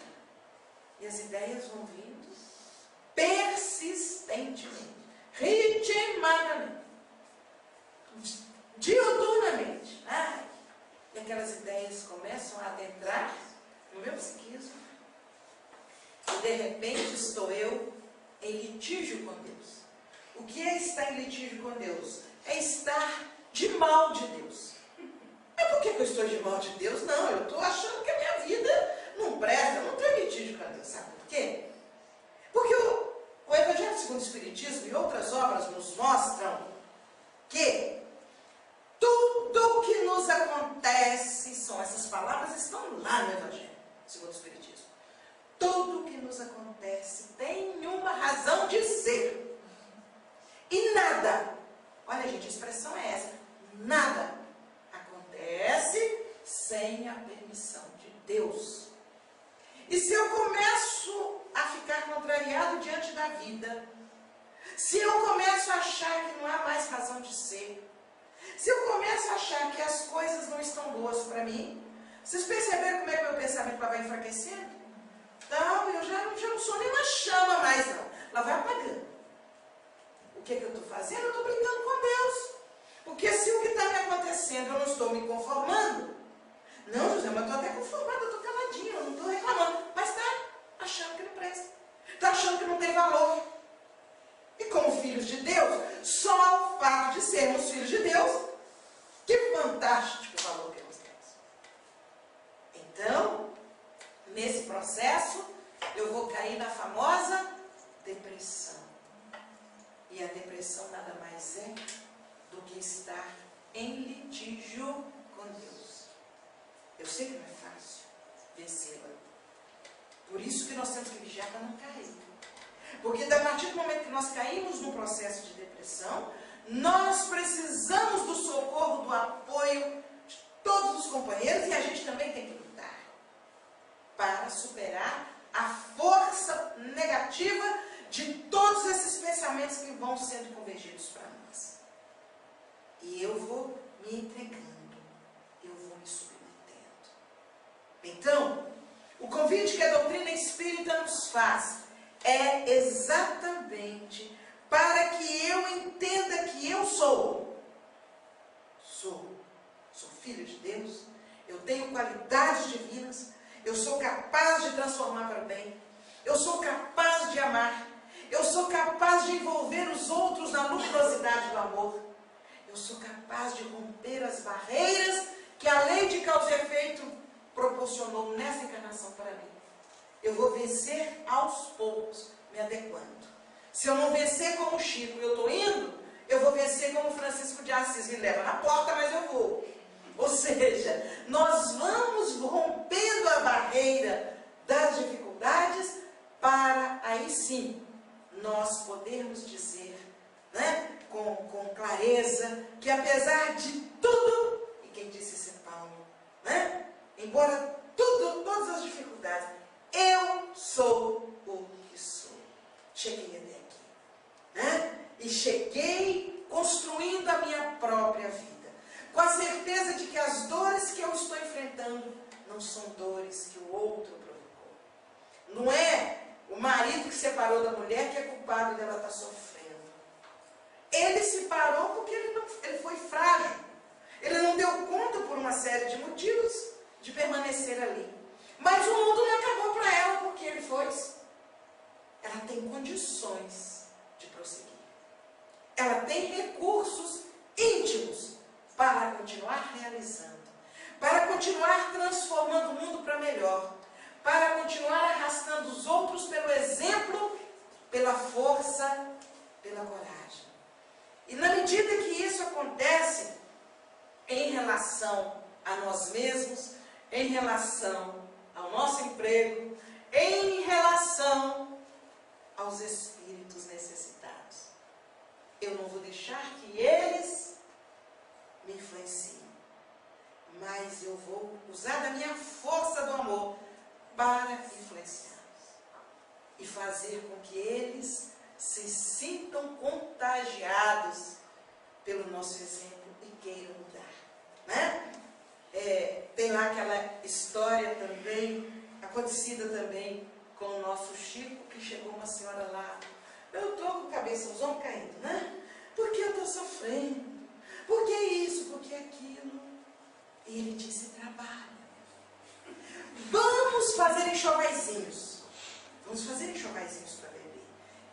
Speaker 2: E as ideias vão vindo persistentemente, ritmadamente. diuturnamente. E aquelas ideias começam a adentrar no meu psiquismo. E de repente estou eu em litígio com Deus. O que é estar em litígio com Deus? É estar de mal de Deus. Mas por que eu estou de mal de Deus? Não, eu estou achando que a minha vida não presta, eu não estou em litígio com Deus. Sabe por quê? Porque o Evangelho segundo o Espiritismo e outras obras nos mostram que tudo o que nos acontece, essas palavras estão lá no Evangelho segundo o Espiritismo. Tudo o que nos acontece tem uma razão de ser. E nada, olha gente, a expressão é essa, nada acontece sem a permissão de Deus. E se eu começo a ficar contrariado diante da vida, se eu começo a achar que não há mais razão de ser, se eu começo a achar que as coisas não estão boas para mim, vocês perceberam como é que meu pensamento vai enfraquecendo? Não, eu já não sou nem uma chama mais, não. Ela vai apagando. O que eu estou fazendo? Eu estou brincando com Deus. Porque se o que está me acontecendo eu não estou me conformando, não, José, mas eu estou até conformada, eu estou caladinha, eu não estou reclamando, mas está achando que não presta, está achando que não tem valor. E como filhos de Deus, só o fato de sermos filhos de Deus, que fantástico valor que nós temos. Então, nesse processo, eu vou cair na famosa depressão. E a depressão nada mais é do que estar em litígio com Deus. Eu sei que não é fácil vencê-la. Por isso que nós temos que vigiar para não cair. Porque a partir do momento que nós caímos num processo de depressão, nós precisamos do socorro, do apoio de todos os companheiros, e a gente também tem que lutar para superar a força negativa de todos esses pensamentos que vão sendo convergidos para nós. E eu vou me entregando, eu vou me submetendo. Então, o convite que a doutrina espírita nos faz é exatamente para que eu entenda que eu sou filho de Deus, eu tenho qualidades divinas, eu sou capaz de transformar para o bem, eu sou capaz de amar, eu sou capaz de envolver os outros na luminosidade do amor, eu sou capaz de romper as barreiras que a lei de causa e efeito proporcionou nessa encarnação para mim. Eu vou vencer aos poucos, me adequando. Se eu não vencer como Chico, eu estou indo, eu vou vencer como Francisco de Assis, me leva na porta, mas eu vou. Ou seja, nós vamos rompendo a barreira das dificuldades para aí sim nós podermos dizer, né, com clareza, que apesar de tudo, e quem disse isso é Paulo, né, embora todas as dificuldades, eu sou o que sou. Cheguei até aqui, né? E cheguei construindo a minha própria vida, com a certeza de que as dores que eu estou enfrentando não são dores que o outro provocou. Não é o marido que separou da mulher que é culpado dela estar sofrendo. Ele se parou porque ele foi frágil. Ele não deu conta por uma série de motivos de permanecer ali. Mas o mundo não acabou para ela porque ele foi. Ela tem condições de prosseguir. Ela tem recursos íntimos para continuar realizando, para continuar transformando o mundo para melhor, para continuar arrastando os outros pelo exemplo, pela força, pela coragem. E na medida que isso acontece em relação a nós mesmos, em relação ao nosso emprego, em relação aos espíritos necessitados, eu não vou deixar que eles me influenciem, mas eu vou usar da minha força do amor para influenciá-los e fazer com que eles se sintam contagiados pelo nosso exemplo e queiram mudar, né? Tem lá aquela história também, acontecida também com o nosso Chico, que chegou uma senhora lá, eu estou com a cabeça, os ombros caindo, né? Porque eu estou sofrendo, Por que isso? Por que aquilo? E ele disse, trabalha. Vamos fazer enxovaizinhos. Vamos fazer enxovaizinhos para beber.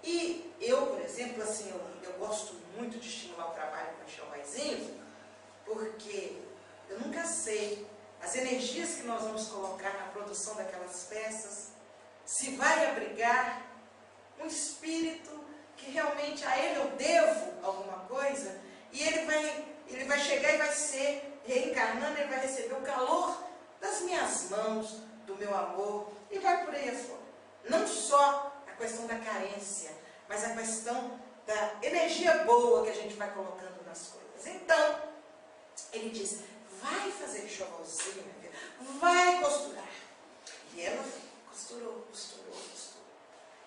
Speaker 2: E eu, por exemplo, assim, eu gosto muito de estimular o trabalho com enxovaizinhos, porque eu nunca sei as energias que nós vamos colocar na produção daquelas peças, se vai abrigar um espírito que realmente a ele eu devo alguma coisa, e ele vai chegar e vai ser reencarnando, ele vai receber o calor das minhas mãos, do meu amor, e vai por aí afora. Não só a questão da carência, mas a questão da energia boa que a gente vai colocando nas coisas. Então, ele diz, vai fazer enxovalzinho, minha filha, vai costurar. E ela costurou.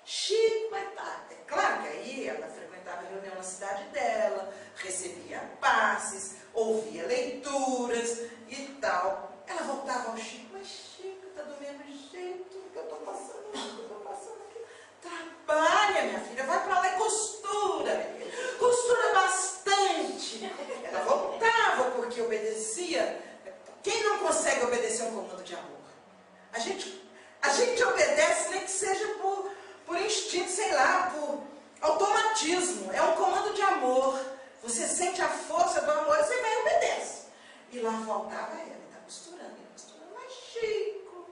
Speaker 2: Chico, mas tá. É claro que aí ela frequentava a reunião na cidade dela, recebia passes, ouvia leituras e tal. Ela voltava ao Chico, mas Chico, tá do mesmo jeito que eu estou passando aqui. Trabalha, minha filha, vai para lá e costura, minha filha. Costura bastante. Ela voltava porque obedecia. Quem não consegue obedecer um comando de amor? A gente obedece, nem que seja por instinto, sei lá, por automatismo. É um comando de amor. Você sente a força do amor e você vai e obedece. E lá voltava ela, está costurando, mas Chico.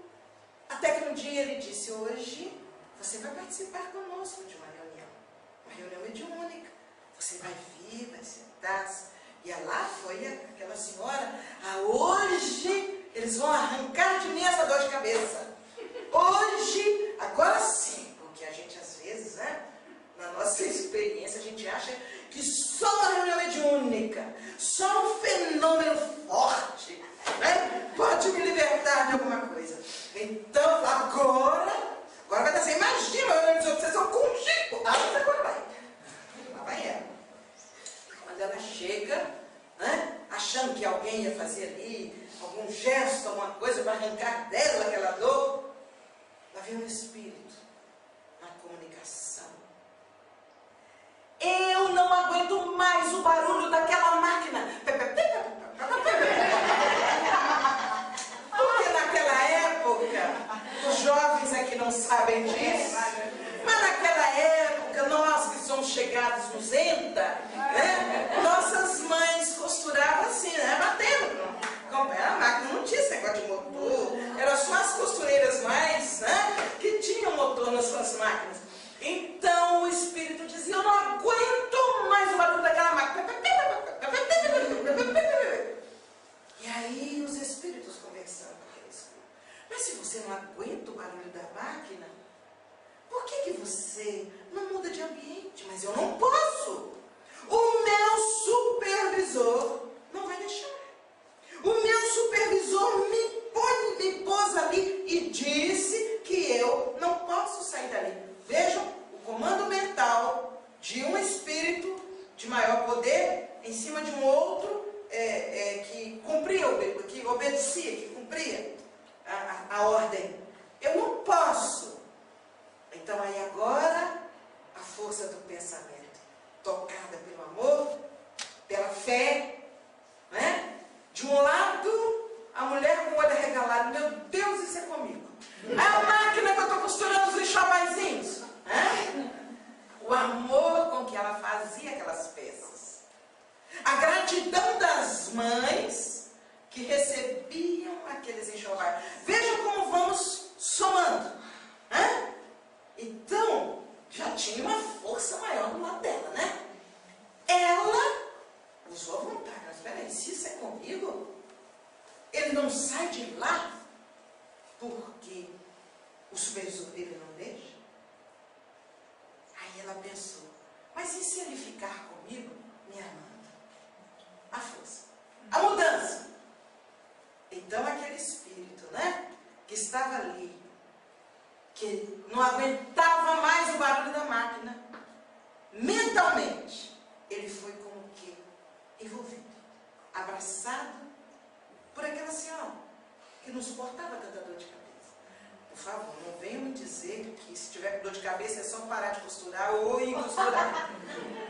Speaker 2: Até que um dia ele disse, hoje você vai participar conosco de uma reunião mediúnica. Você vai vir, vai sentar-se. E lá foi aquela senhora, hoje eles vão arrancar de mim essa dor de cabeça. Hoje, agora sim, porque a gente às vezes, né, na nossa experiência, a gente acha que só uma reunião mediúnica, só um fenômeno forte, né, pode me libertar de alguma coisa. Então, agora vai dar assim, imagina, vocês são com o Chico. Agora vai. Lá vai ela. Quando ela chega, né, achando que alguém ia fazer ali algum gesto, alguma coisa para arrancar dela aquela dor, lá vem um espírito na comunicação. Eu não aguento mais o barulho daquela máquina. Porque naquela época, os jovens aqui não sabem disso, mas naquela época, nós que somos chegados nos ENTA, né, nossas mães costuravam assim, né, batendo. A máquina não tinha esse negócio de motor, eram só as costureiras mais, né, que tinham motor nas suas máquinas. Então o espírito dizia, eu não aguento mais o barulho daquela máquina. E aí os espíritos conversando com eles. Mas se você não aguenta o barulho da máquina, por que você não muda de ambiente? Mas eu não posso. O meu supervisor não vai deixar. O meu supervisor me pôs ali e disse que eu não posso sair dali. Vejam o comando mental de um espírito de maior poder em cima de um outro que cumpria, que obedecia, que cumpria a ordem. Eu não posso. Então aí agora a força do pensamento, tocada pelo amor, pela fé, né? De um lado, a mulher com o olho arregalado, meu Deus, isso é comigo. É a máquina que eu estou costurando os enxovaizinhos. O amor com que ela fazia aquelas peças. A gratidão das mães que recebiam aqueles enxovais. Vejam como vamos somando. Então, já tinha uma força maior do lado dela, né? Ela usou a vontade. Mas peraí, se isso é comigo, ele não sai de lá porque o supervisor dele não deixa? Aí ela pensou, mas e se ele ficar comigo, me amando? A força, a mudança. Então aquele espírito, né, que estava ali, que não aguentava mais o barulho da máquina, mentalmente, ele foi como que envolvido, abraçado por aquela senhora, que não suportava tanta dor de cabeça. Por favor, não venham me dizer que se tiver dor de cabeça é só parar de costurar ou ir costurar.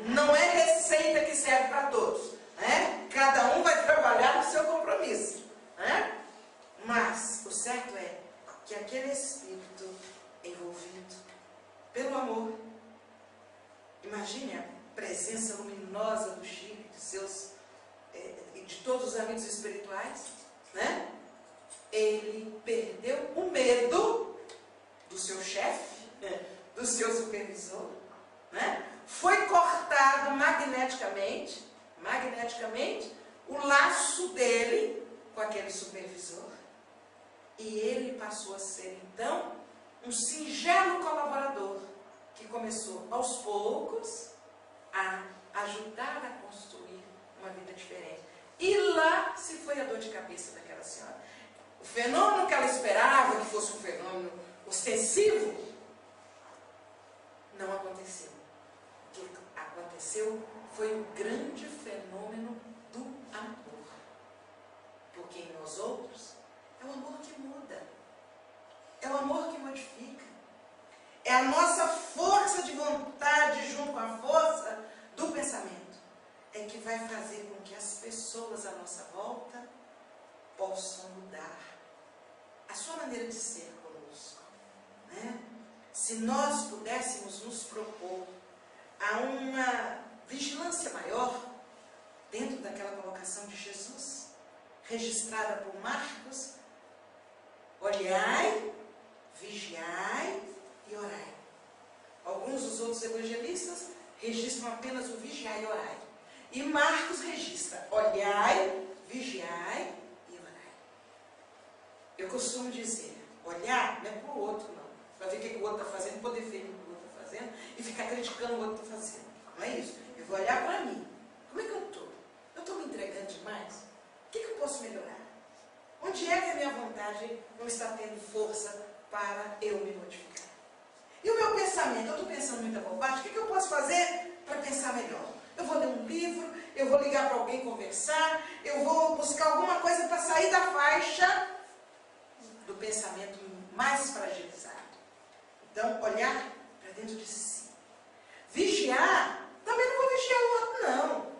Speaker 2: Não é receita que serve para todos, né? cada um vai trabalhar no seu compromisso, né? Mas o certo é que aquele espírito envolvido pelo amor, imagine a presença luminosa do Chico, de seus e de todos os amigos espirituais, né? Ele perdeu o medo do seu chefe, do seu supervisor, né? Foi cortado magneticamente o laço dele com aquele supervisor, e ele passou a ser então um singelo colaborador que começou aos poucos a ajudar a construir uma vida diferente. E lá se foi a dor de cabeça daquela senhora. O fenômeno que ela esperava que fosse um fenômeno ostensivo não aconteceu. O que aconteceu foi o grande fenômeno do amor. Porque em nós outros é o amor que muda, é o amor que modifica, é a nossa força de vontade junto com a força do pensamento é que vai fazer com que as pessoas à nossa volta possam mudar a sua maneira de ser conosco, né? Se nós pudéssemos nos propor a uma vigilância maior dentro daquela colocação de Jesus, registrada por Marcos: olhai, vigiai e orai. Alguns dos outros evangelistas registram apenas o vigiai e orai. E Marcos registra: olhai, vigiai e orai. Eu costumo dizer, olhar não é para o outro, não. Para ver o que o outro está fazendo, poder ver o que o outro está fazendo e ficar criticando o outro está fazendo. Não é isso. Eu vou olhar para mim. Como é que eu estou? Eu estou me entregando demais? O que eu posso melhorar? Onde é que a minha vontade não está tendo força para eu me modificar? E o meu pensamento? Eu estou pensando muita bobagem? O que eu posso fazer para pensar melhor? Eu vou ler um livro, eu vou ligar para alguém conversar, eu vou buscar alguma coisa para sair da faixa do pensamento mais fragilizado. Então, olhar para dentro de si. Vigiar, também não vou vigiar o outro, não.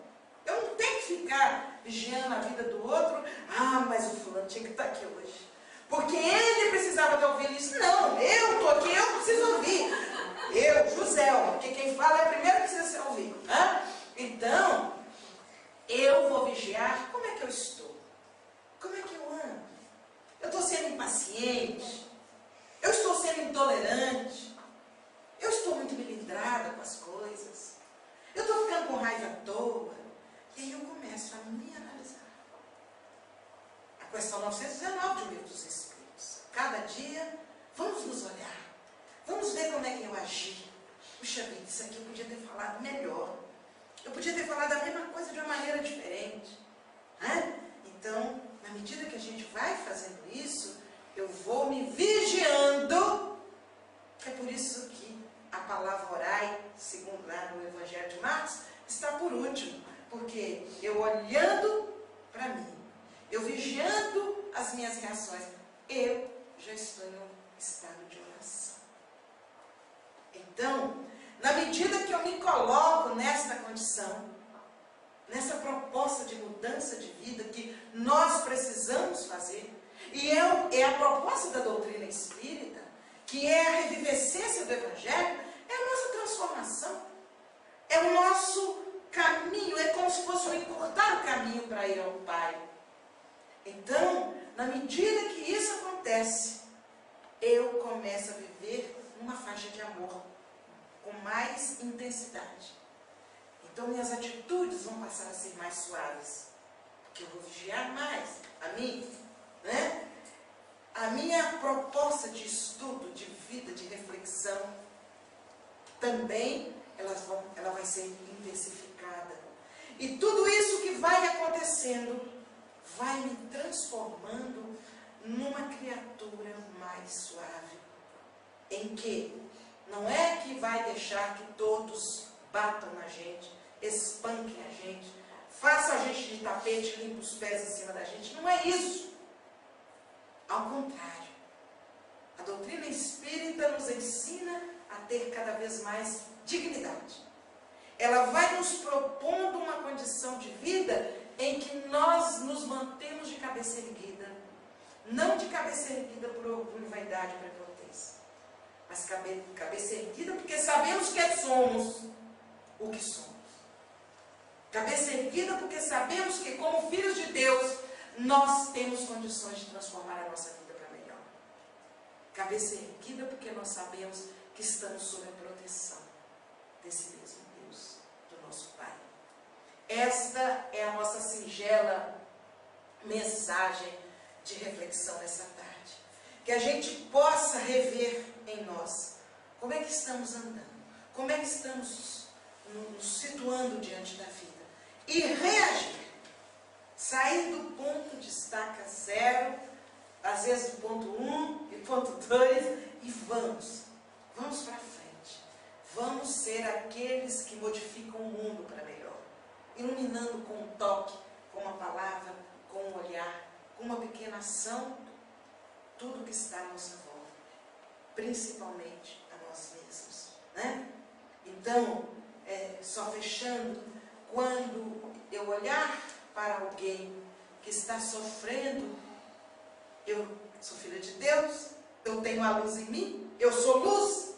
Speaker 2: Eu não tenho que ficar vigiando a vida do outro. Ah, mas o fulano tinha que estar aqui hoje, porque ele precisava de ouvir isso. Não, eu estou aqui, eu preciso ouvir. Eu, Joselma, porque quem fala é primeiro que precisa ser ouvido. Então, eu vou vigiar como é que eu estou. Como é que eu ando? Eu estou sendo impaciente? Eu estou sendo intolerante? Eu estou muito melindrada com as coisas? Eu estou ficando com raiva à toa? E aí eu começo a me analisar. A questão 919 do Livro dos Espíritos. Cada dia, vamos nos olhar. Vamos ver como é que eu agi. Puxa vida, isso aqui eu podia ter falado melhor. Eu podia ter falado a mesma coisa de uma maneira diferente. Então, na medida que a gente vai fazendo isso, eu vou me vigiando. É por isso que a palavra orai, segundo lá no Evangelho de Marcos, está por último. Porque eu olhando para mim, eu vigiando as minhas reações, eu já estou em um estado de oração. Então, na medida que eu me coloco nesta condição, nessa proposta de mudança de vida que nós precisamos fazer, e é a proposta da doutrina espírita, que é a revivescência do Evangelho, é a nossa transformação, é o nosso caminho, é como se fosse um encurtar o caminho para ir ao Pai. Então, na medida que isso acontece, eu começo a viver uma faixa de amor com mais intensidade. Então minhas atitudes vão passar a ser mais suaves, porque eu vou vigiar mais a mim, né? A minha proposta de estudo, de vida, de reflexão, também ela vai ser intensificada. E tudo isso que vai acontecendo vai me transformando numa criatura mais suave, em que não é que vai deixar que todos batam na gente, espanquem a gente, façam a gente de tapete, limpem os pés em cima da gente. Não é isso. Ao contrário, a doutrina espírita nos ensina a ter cada vez mais dignidade. Ela vai nos propondo uma condição de vida em que nós nos mantemos de cabeça erguida, não de cabeça erguida por orgulho, vaidade e prepotência, mas cabeça erguida porque sabemos que somos o que somos. Cabeça erguida porque sabemos que, como filhos de Deus, nós temos condições de transformar a nossa vida para melhor. Cabeça erguida porque nós sabemos que estamos sob a proteção desse mesmo Deus, do nosso Pai. Esta é a nossa singela mensagem de reflexão nessa tarde. Que a gente possa rever em nós como é que estamos andando, como é que estamos nos situando diante da vida. E reagir. Sair do ponto de estaca 0, às vezes do ponto 1 e ponto 2, e vamos para frente. Vamos ser aqueles que modificam o mundo para melhor, iluminando com um toque, com uma palavra, com um olhar, com uma pequena ação, tudo que está à nossa volta, principalmente a nós mesmos, né? Então, só fechando, quando eu olhar para alguém que está sofrendo, eu sou filha de Deus, eu tenho a luz em mim, eu sou luz,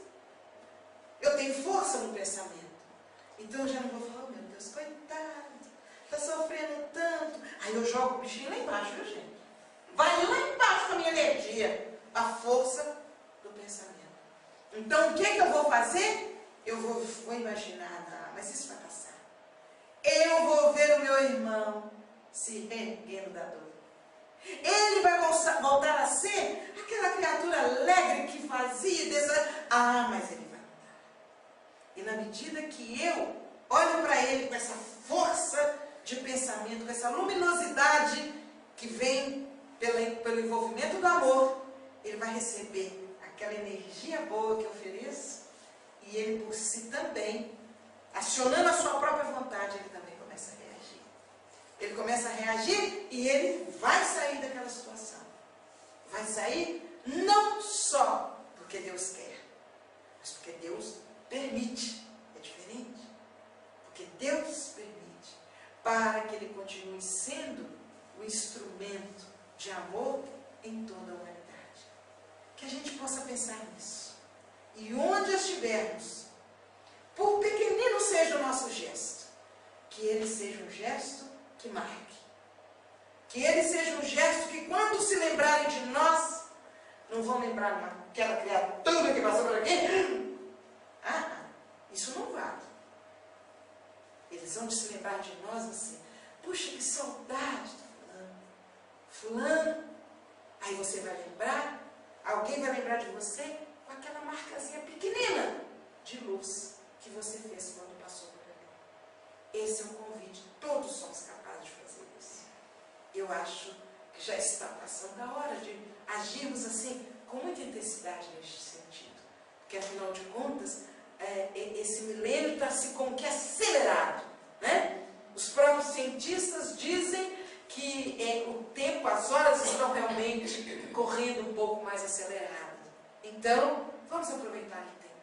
Speaker 2: eu tenho força no pensamento. Então eu já não vou falar, oh, meu Deus, coitado, está sofrendo tanto. Aí eu jogo o bichinho lá embaixo, viu, gente? Vai lá embaixo com a minha energia, a força do pensamento. Então o que eu vou fazer? Eu vou imaginar, mas isso vai passar. Eu vou ver o meu irmão se reerguendo da dor. Ele vai voltar a ser aquela criatura alegre que fazia, mas ele vai mudar. E na medida que eu olho para ele com essa força de pensamento, com essa luminosidade que vem pelo envolvimento do amor, ele vai receber aquela energia boa que eu ofereço, e ele por si também, acionando a sua própria vontade, ele também começa a reagir. Ele começa a reagir e ele vai sair daquela situação. Vai sair não só porque Deus quer, mas porque Deus permite. É diferente. Porque Deus permite para que ele continue sendo o instrumento de amor em toda a humanidade. Que a gente possa pensar nisso. E onde estivermos, por pequenino seja o nosso gesto, que ele seja um gesto que marque. Que ele seja um gesto que, quando se lembrarem de nós, não vão lembrar daquela criatura que passou por aqui. Isso não vale. Eles vão se lembrar de nós assim, puxa, que saudade de fulano. Aí você vai lembrar, alguém vai lembrar de você com aquela marcazinha pequenina de luz que você fez quando passou por ali. Esse é um convite, todos somos capazes de fazer isso. Eu acho que já está passando a hora de agirmos assim, com muita intensidade neste sentido. Porque afinal de contas, esse milênio está assim como que acelerado, né? Os próprios cientistas dizem que o tempo, as horas estão realmente correndo um pouco mais acelerado. Então, vamos aproveitar o tempo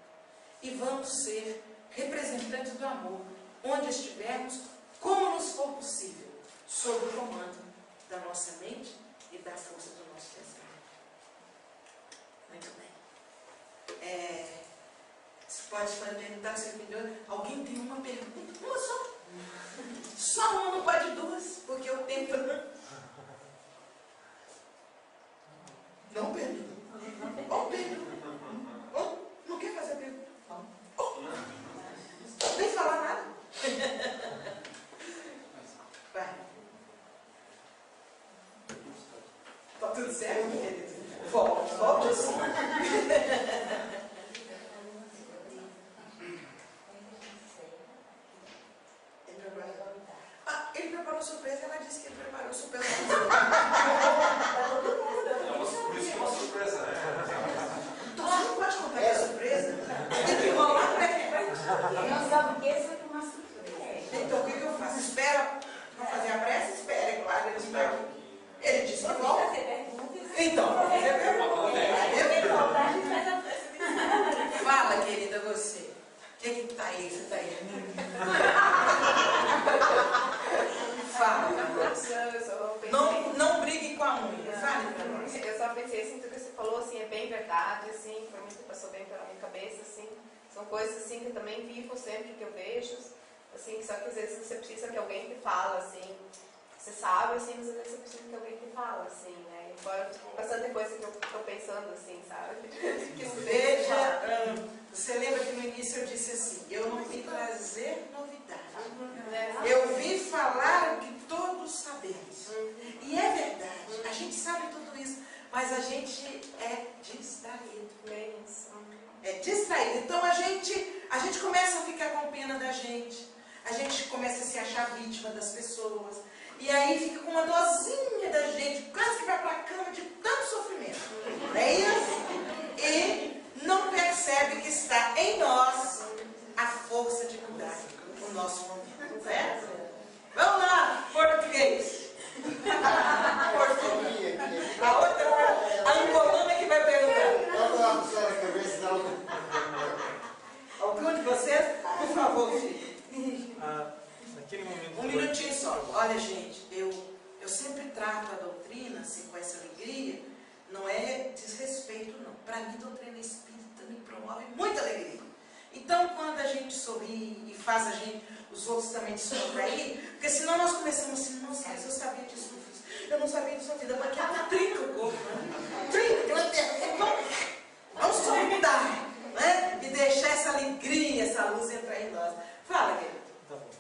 Speaker 2: e vamos ser representantes do amor, onde estivermos, como nos for possível, sob o comando da nossa mente e da força do nosso pensamento. Muito bem. Você pode perguntar se alguém tem uma pergunta? Uma só. Só uma, não pode duas, porque o tempo não pergunta. Ou pergunta. Ou não quer fazer pergunta. Nem falar nada. Vai. Tá tudo certo, querido? Volte assim. Ele preparou surpresa, ela disse que ele preparou surpresa.
Speaker 3: Por isso que é uma surpresa, né?
Speaker 2: Então você não pode contar que é surpresa. Tem que enrolar para que vai.
Speaker 1: Não sabe o que é uma surpresa.
Speaker 2: Então o que eu faço? Espera para fazer a prece? Espera, é claro, ele espera. Ele disse que volta. Então, vou fazer a pergunta. Fala, querida, você. O que está aí? Você está aí? Fala pra nós. Não brigue com a unha, fale pra nós.
Speaker 4: Eu só pensei assim, tudo que você falou assim, é bem verdade, assim, foi muito que passou bem pela minha cabeça, assim. São coisas assim que eu também vivo sempre, que eu vejo, assim, só que às vezes você precisa que alguém te fala, assim. Você sabe, assim, mas às vezes você precisa que alguém te fala, assim, né? E fora bastante coisa que eu tô pensando, assim, sabe?
Speaker 2: Veja, você lembra que no início eu disse assim, eu não vim trazer novidade. Eu vim falar o que todos sabemos. E é verdade, a gente sabe tudo isso, mas a gente é distraído. É distraído. Então a gente começa a ficar com pena da gente. A gente começa a se achar vítima das pessoas. E aí fica com uma dorzinha da gente, quase que vai para a cama de tanto sofrimento. Não é isso? E não percebe que está em nós a força de mudar o nosso momento. Certo? Vamos lá, português. Português. A outra, a angolana que vai perguntar.
Speaker 5: Vamos lá, professora, que eu vejo não.
Speaker 2: Algum de vocês, por favor, filho.
Speaker 6: Naquele momento.
Speaker 2: Um minutinho só. Olha, gente, eu sempre trato a doutrina assim, com essa alegria. Não é desrespeito, não. Para mim, doutrina espírita me promove muita alegria. Então, quando a gente sorri e faz os outros também sorrir, porque senão nós começamos assim, nossa, mas eu sabia disso, eu não sabia disso na vida, mas aqui trinca o corpo, né? Vamos sorridar, né? E deixar essa alegria, essa luz entrar em nós. Fala, querido.
Speaker 6: Tá bom.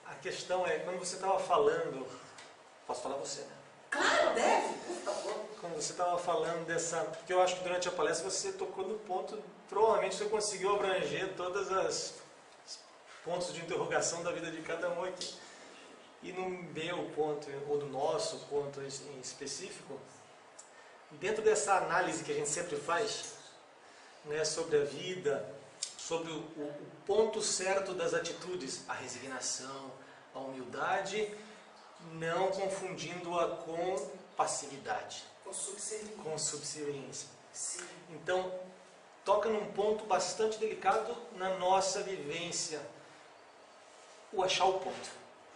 Speaker 6: A questão é, quando você estava falando, posso falar você, né?
Speaker 2: Claro, deve, por favor.
Speaker 6: Quando você estava falando dessa, porque eu acho que durante a palestra você tocou no ponto, provavelmente você conseguiu abranger todas as pontos de interrogação da vida de cada um aqui. E no meu ponto, ou no nosso ponto em específico, dentro dessa análise que a gente sempre faz, né, sobre a vida, sobre o ponto certo das atitudes, a resignação, a humildade, não confundindo-a com passividade, com subserviência.
Speaker 2: Sim.
Speaker 6: Então, toca num ponto bastante delicado na nossa vivência, o achar o ponto.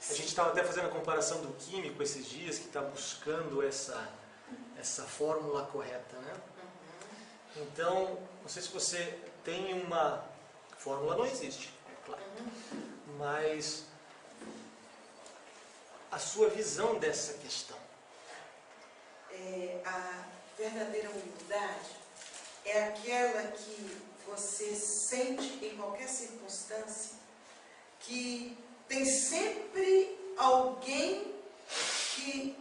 Speaker 6: A gente estava até fazendo a comparação do químico esses dias, que está buscando essa fórmula correta, né? Então, não sei se você tem uma fórmula, não existe, é claro, mas a sua visão dessa questão.
Speaker 2: A verdadeira humildade é aquela que você sente em qualquer circunstância que tem sempre alguém que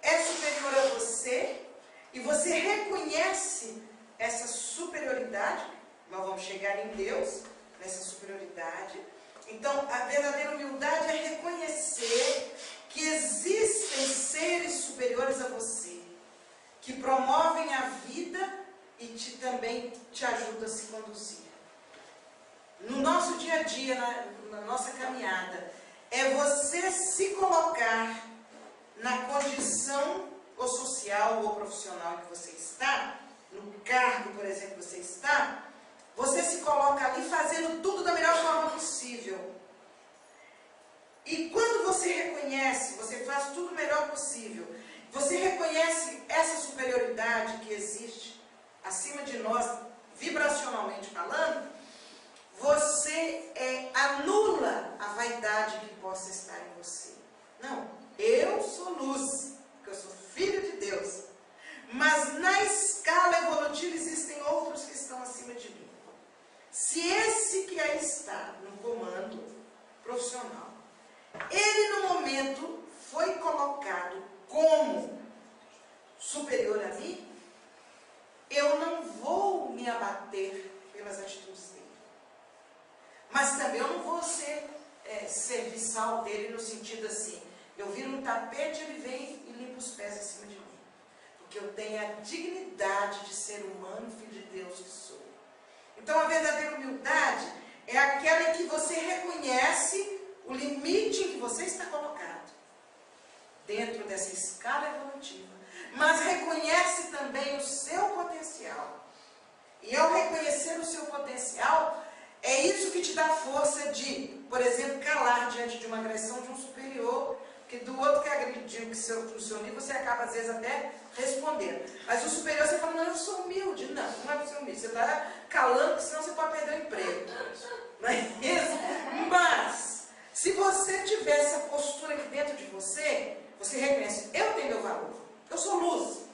Speaker 2: é superior a você e você reconhece essa superioridade. Nós vamos chegar em Deus, nessa superioridade. Então, a verdadeira humildade é reconhecer que existem seres superiores a você, que promovem a vida e também te ajudam a se conduzir. No nosso dia a dia, na nossa caminhada, é você se colocar na condição ou social ou profissional que você está, no cargo, por exemplo, que você está, você se coloca ali fazendo tudo da melhor forma possível. E quando você reconhece, você faz tudo o melhor possível, você reconhece essa superioridade que existe acima de nós, vibracionalmente falando, você anula a vaidade que possa estar em você. Não, eu sou luz, porque eu sou filho de Deus. Mas na escala evolutiva existem outros que estão acima de mim. Se esse que aí está no comando profissional, ele no momento foi colocado como superior a mim, eu não vou me abater pelas atitudes dele. Mas também eu não vou ser serviçal dele no sentido assim, eu viro um tapete, ele vem e limpa os pés acima de mim. Porque eu tenho a dignidade de ser humano, filho de Deus que sou. Então a verdadeira humildade é aquela em que você reconhece o limite em que você está colocado, dentro dessa escala evolutiva, mas reconhece também o seu potencial. E ao reconhecer o seu potencial, é isso que te dá força de, por exemplo, calar diante de uma agressão de um superior, porque do outro que agrediu que o seu nível, você acaba às vezes até respondendo. Mas o superior você fala, não, eu sou humilde. Não, não é para ser humilde. Você está calando, senão você pode perder o emprego. Não é isso? Mas, se você tiver essa postura aqui dentro de você, você reconhece, eu tenho meu valor, eu sou luz.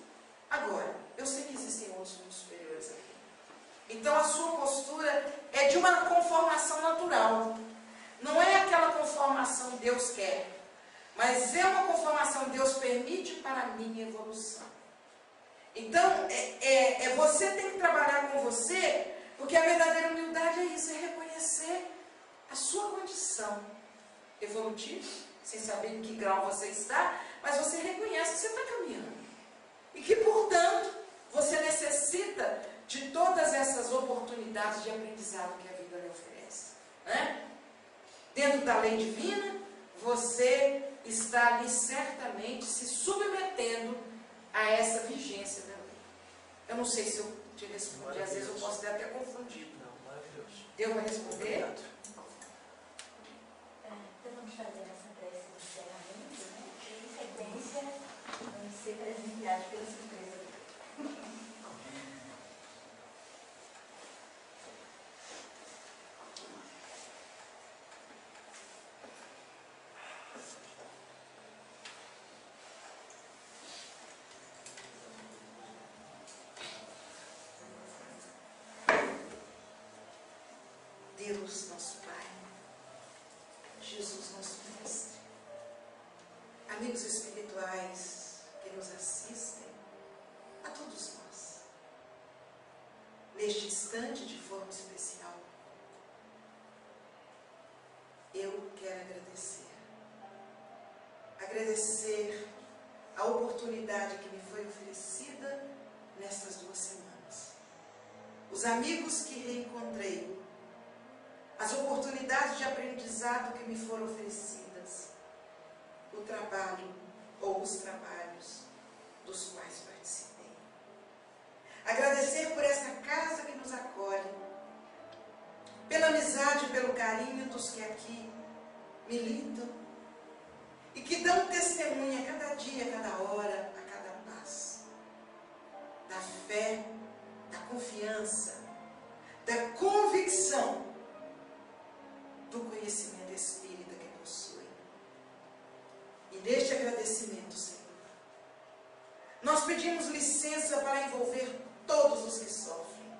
Speaker 2: Agora, eu sei que existem outros muito superiores aqui. Então a sua postura é de uma conformação natural. Não é aquela conformação que Deus quer, mas é uma conformação que Deus permite para a minha evolução. Então, você tem que trabalhar com você, porque a verdadeira humildade é isso, é reconhecer a sua condição evolutiva, sem saber em que grau você está, mas você reconhece que você está caminhando. E que, portanto, você necessita de todas essas oportunidades de aprendizado que a vida lhe oferece. Né? Dentro da lei divina, você está ali certamente se submetendo a essa vigência da lei. Eu não sei se eu te respondi, às vezes eu posso ter até confundido.
Speaker 6: Não, maravilhoso.
Speaker 2: Deu para responder?
Speaker 6: Obrigado.
Speaker 1: Então vamos fazer essa prece de encerramento, né? E em sequência, vamos ser presenteados pela surpresa.
Speaker 2: Deus, nosso Pai, Jesus, nosso Mestre, amigos espirituais que nos assistem, a todos nós, neste instante de forma especial, eu quero agradecer a oportunidade que me foi oferecida nestas 2 semanas, os amigos que reencontrei, as oportunidades de aprendizado que me foram oferecidas, o trabalho ou os trabalhos dos quais participei. Agradecer por essa casa que nos acolhe, pela amizade e pelo carinho dos que aqui militam e que dão testemunha a cada dia, a cada hora, a cada passo, da fé, da confiança, da convicção, do conhecimento espírita que possuem. E neste agradecimento, Senhor, nós pedimos licença para envolver todos os que sofrem.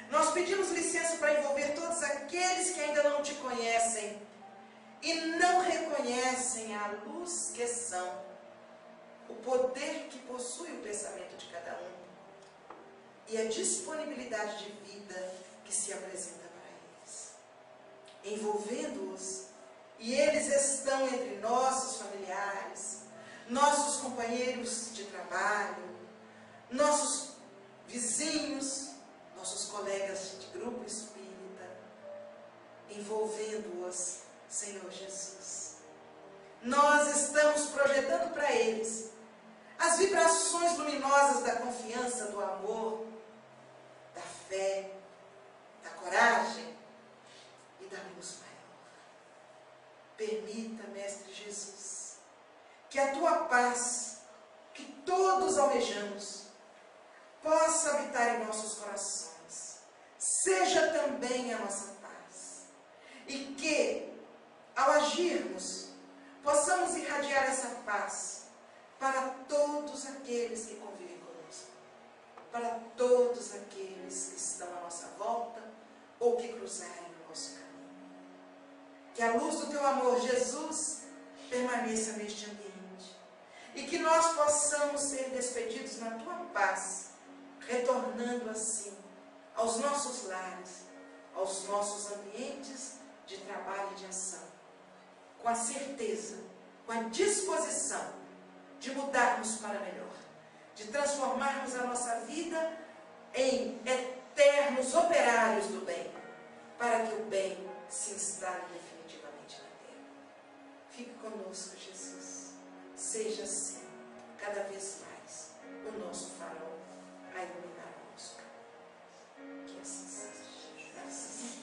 Speaker 2: Nós pedimos licença para envolver todos aqueles que ainda não te conhecem e não reconhecem a luz que são, o poder que possui o pensamento de cada um e a disponibilidade de vida que se apresenta envolvendo-os, e eles estão entre nossos familiares, nossos companheiros de trabalho, nossos vizinhos, nossos colegas de grupo espírita, envolvendo-os, Senhor Jesus. Nós estamos projetando para eles as vibrações luminosas da confiança, do amor, da fé, da coragem, da luz maior. Permita, Mestre Jesus, que a tua paz, que todos almejamos, possa habitar em nossos corações, seja também a nossa paz, e que, ao agirmos, possamos irradiar essa paz para todos aqueles que convivem conosco, para todos aqueles que estão à nossa volta ou que cruzarem o nosso caminho. Que a luz do teu amor, Jesus, permaneça neste ambiente. E que nós possamos ser despedidos na tua paz, retornando assim aos nossos lares, aos nossos ambientes de trabalho e de ação. Com a certeza, com a disposição de mudarmos para melhor, de transformarmos a nossa vida em eternos operários do bem, para que o bem se instale definitivamente na terra. Fique conosco, Jesus. Seja assim, cada vez mais, o nosso farol a iluminar o nosso caminho. Que assim seja. Graças a Deus.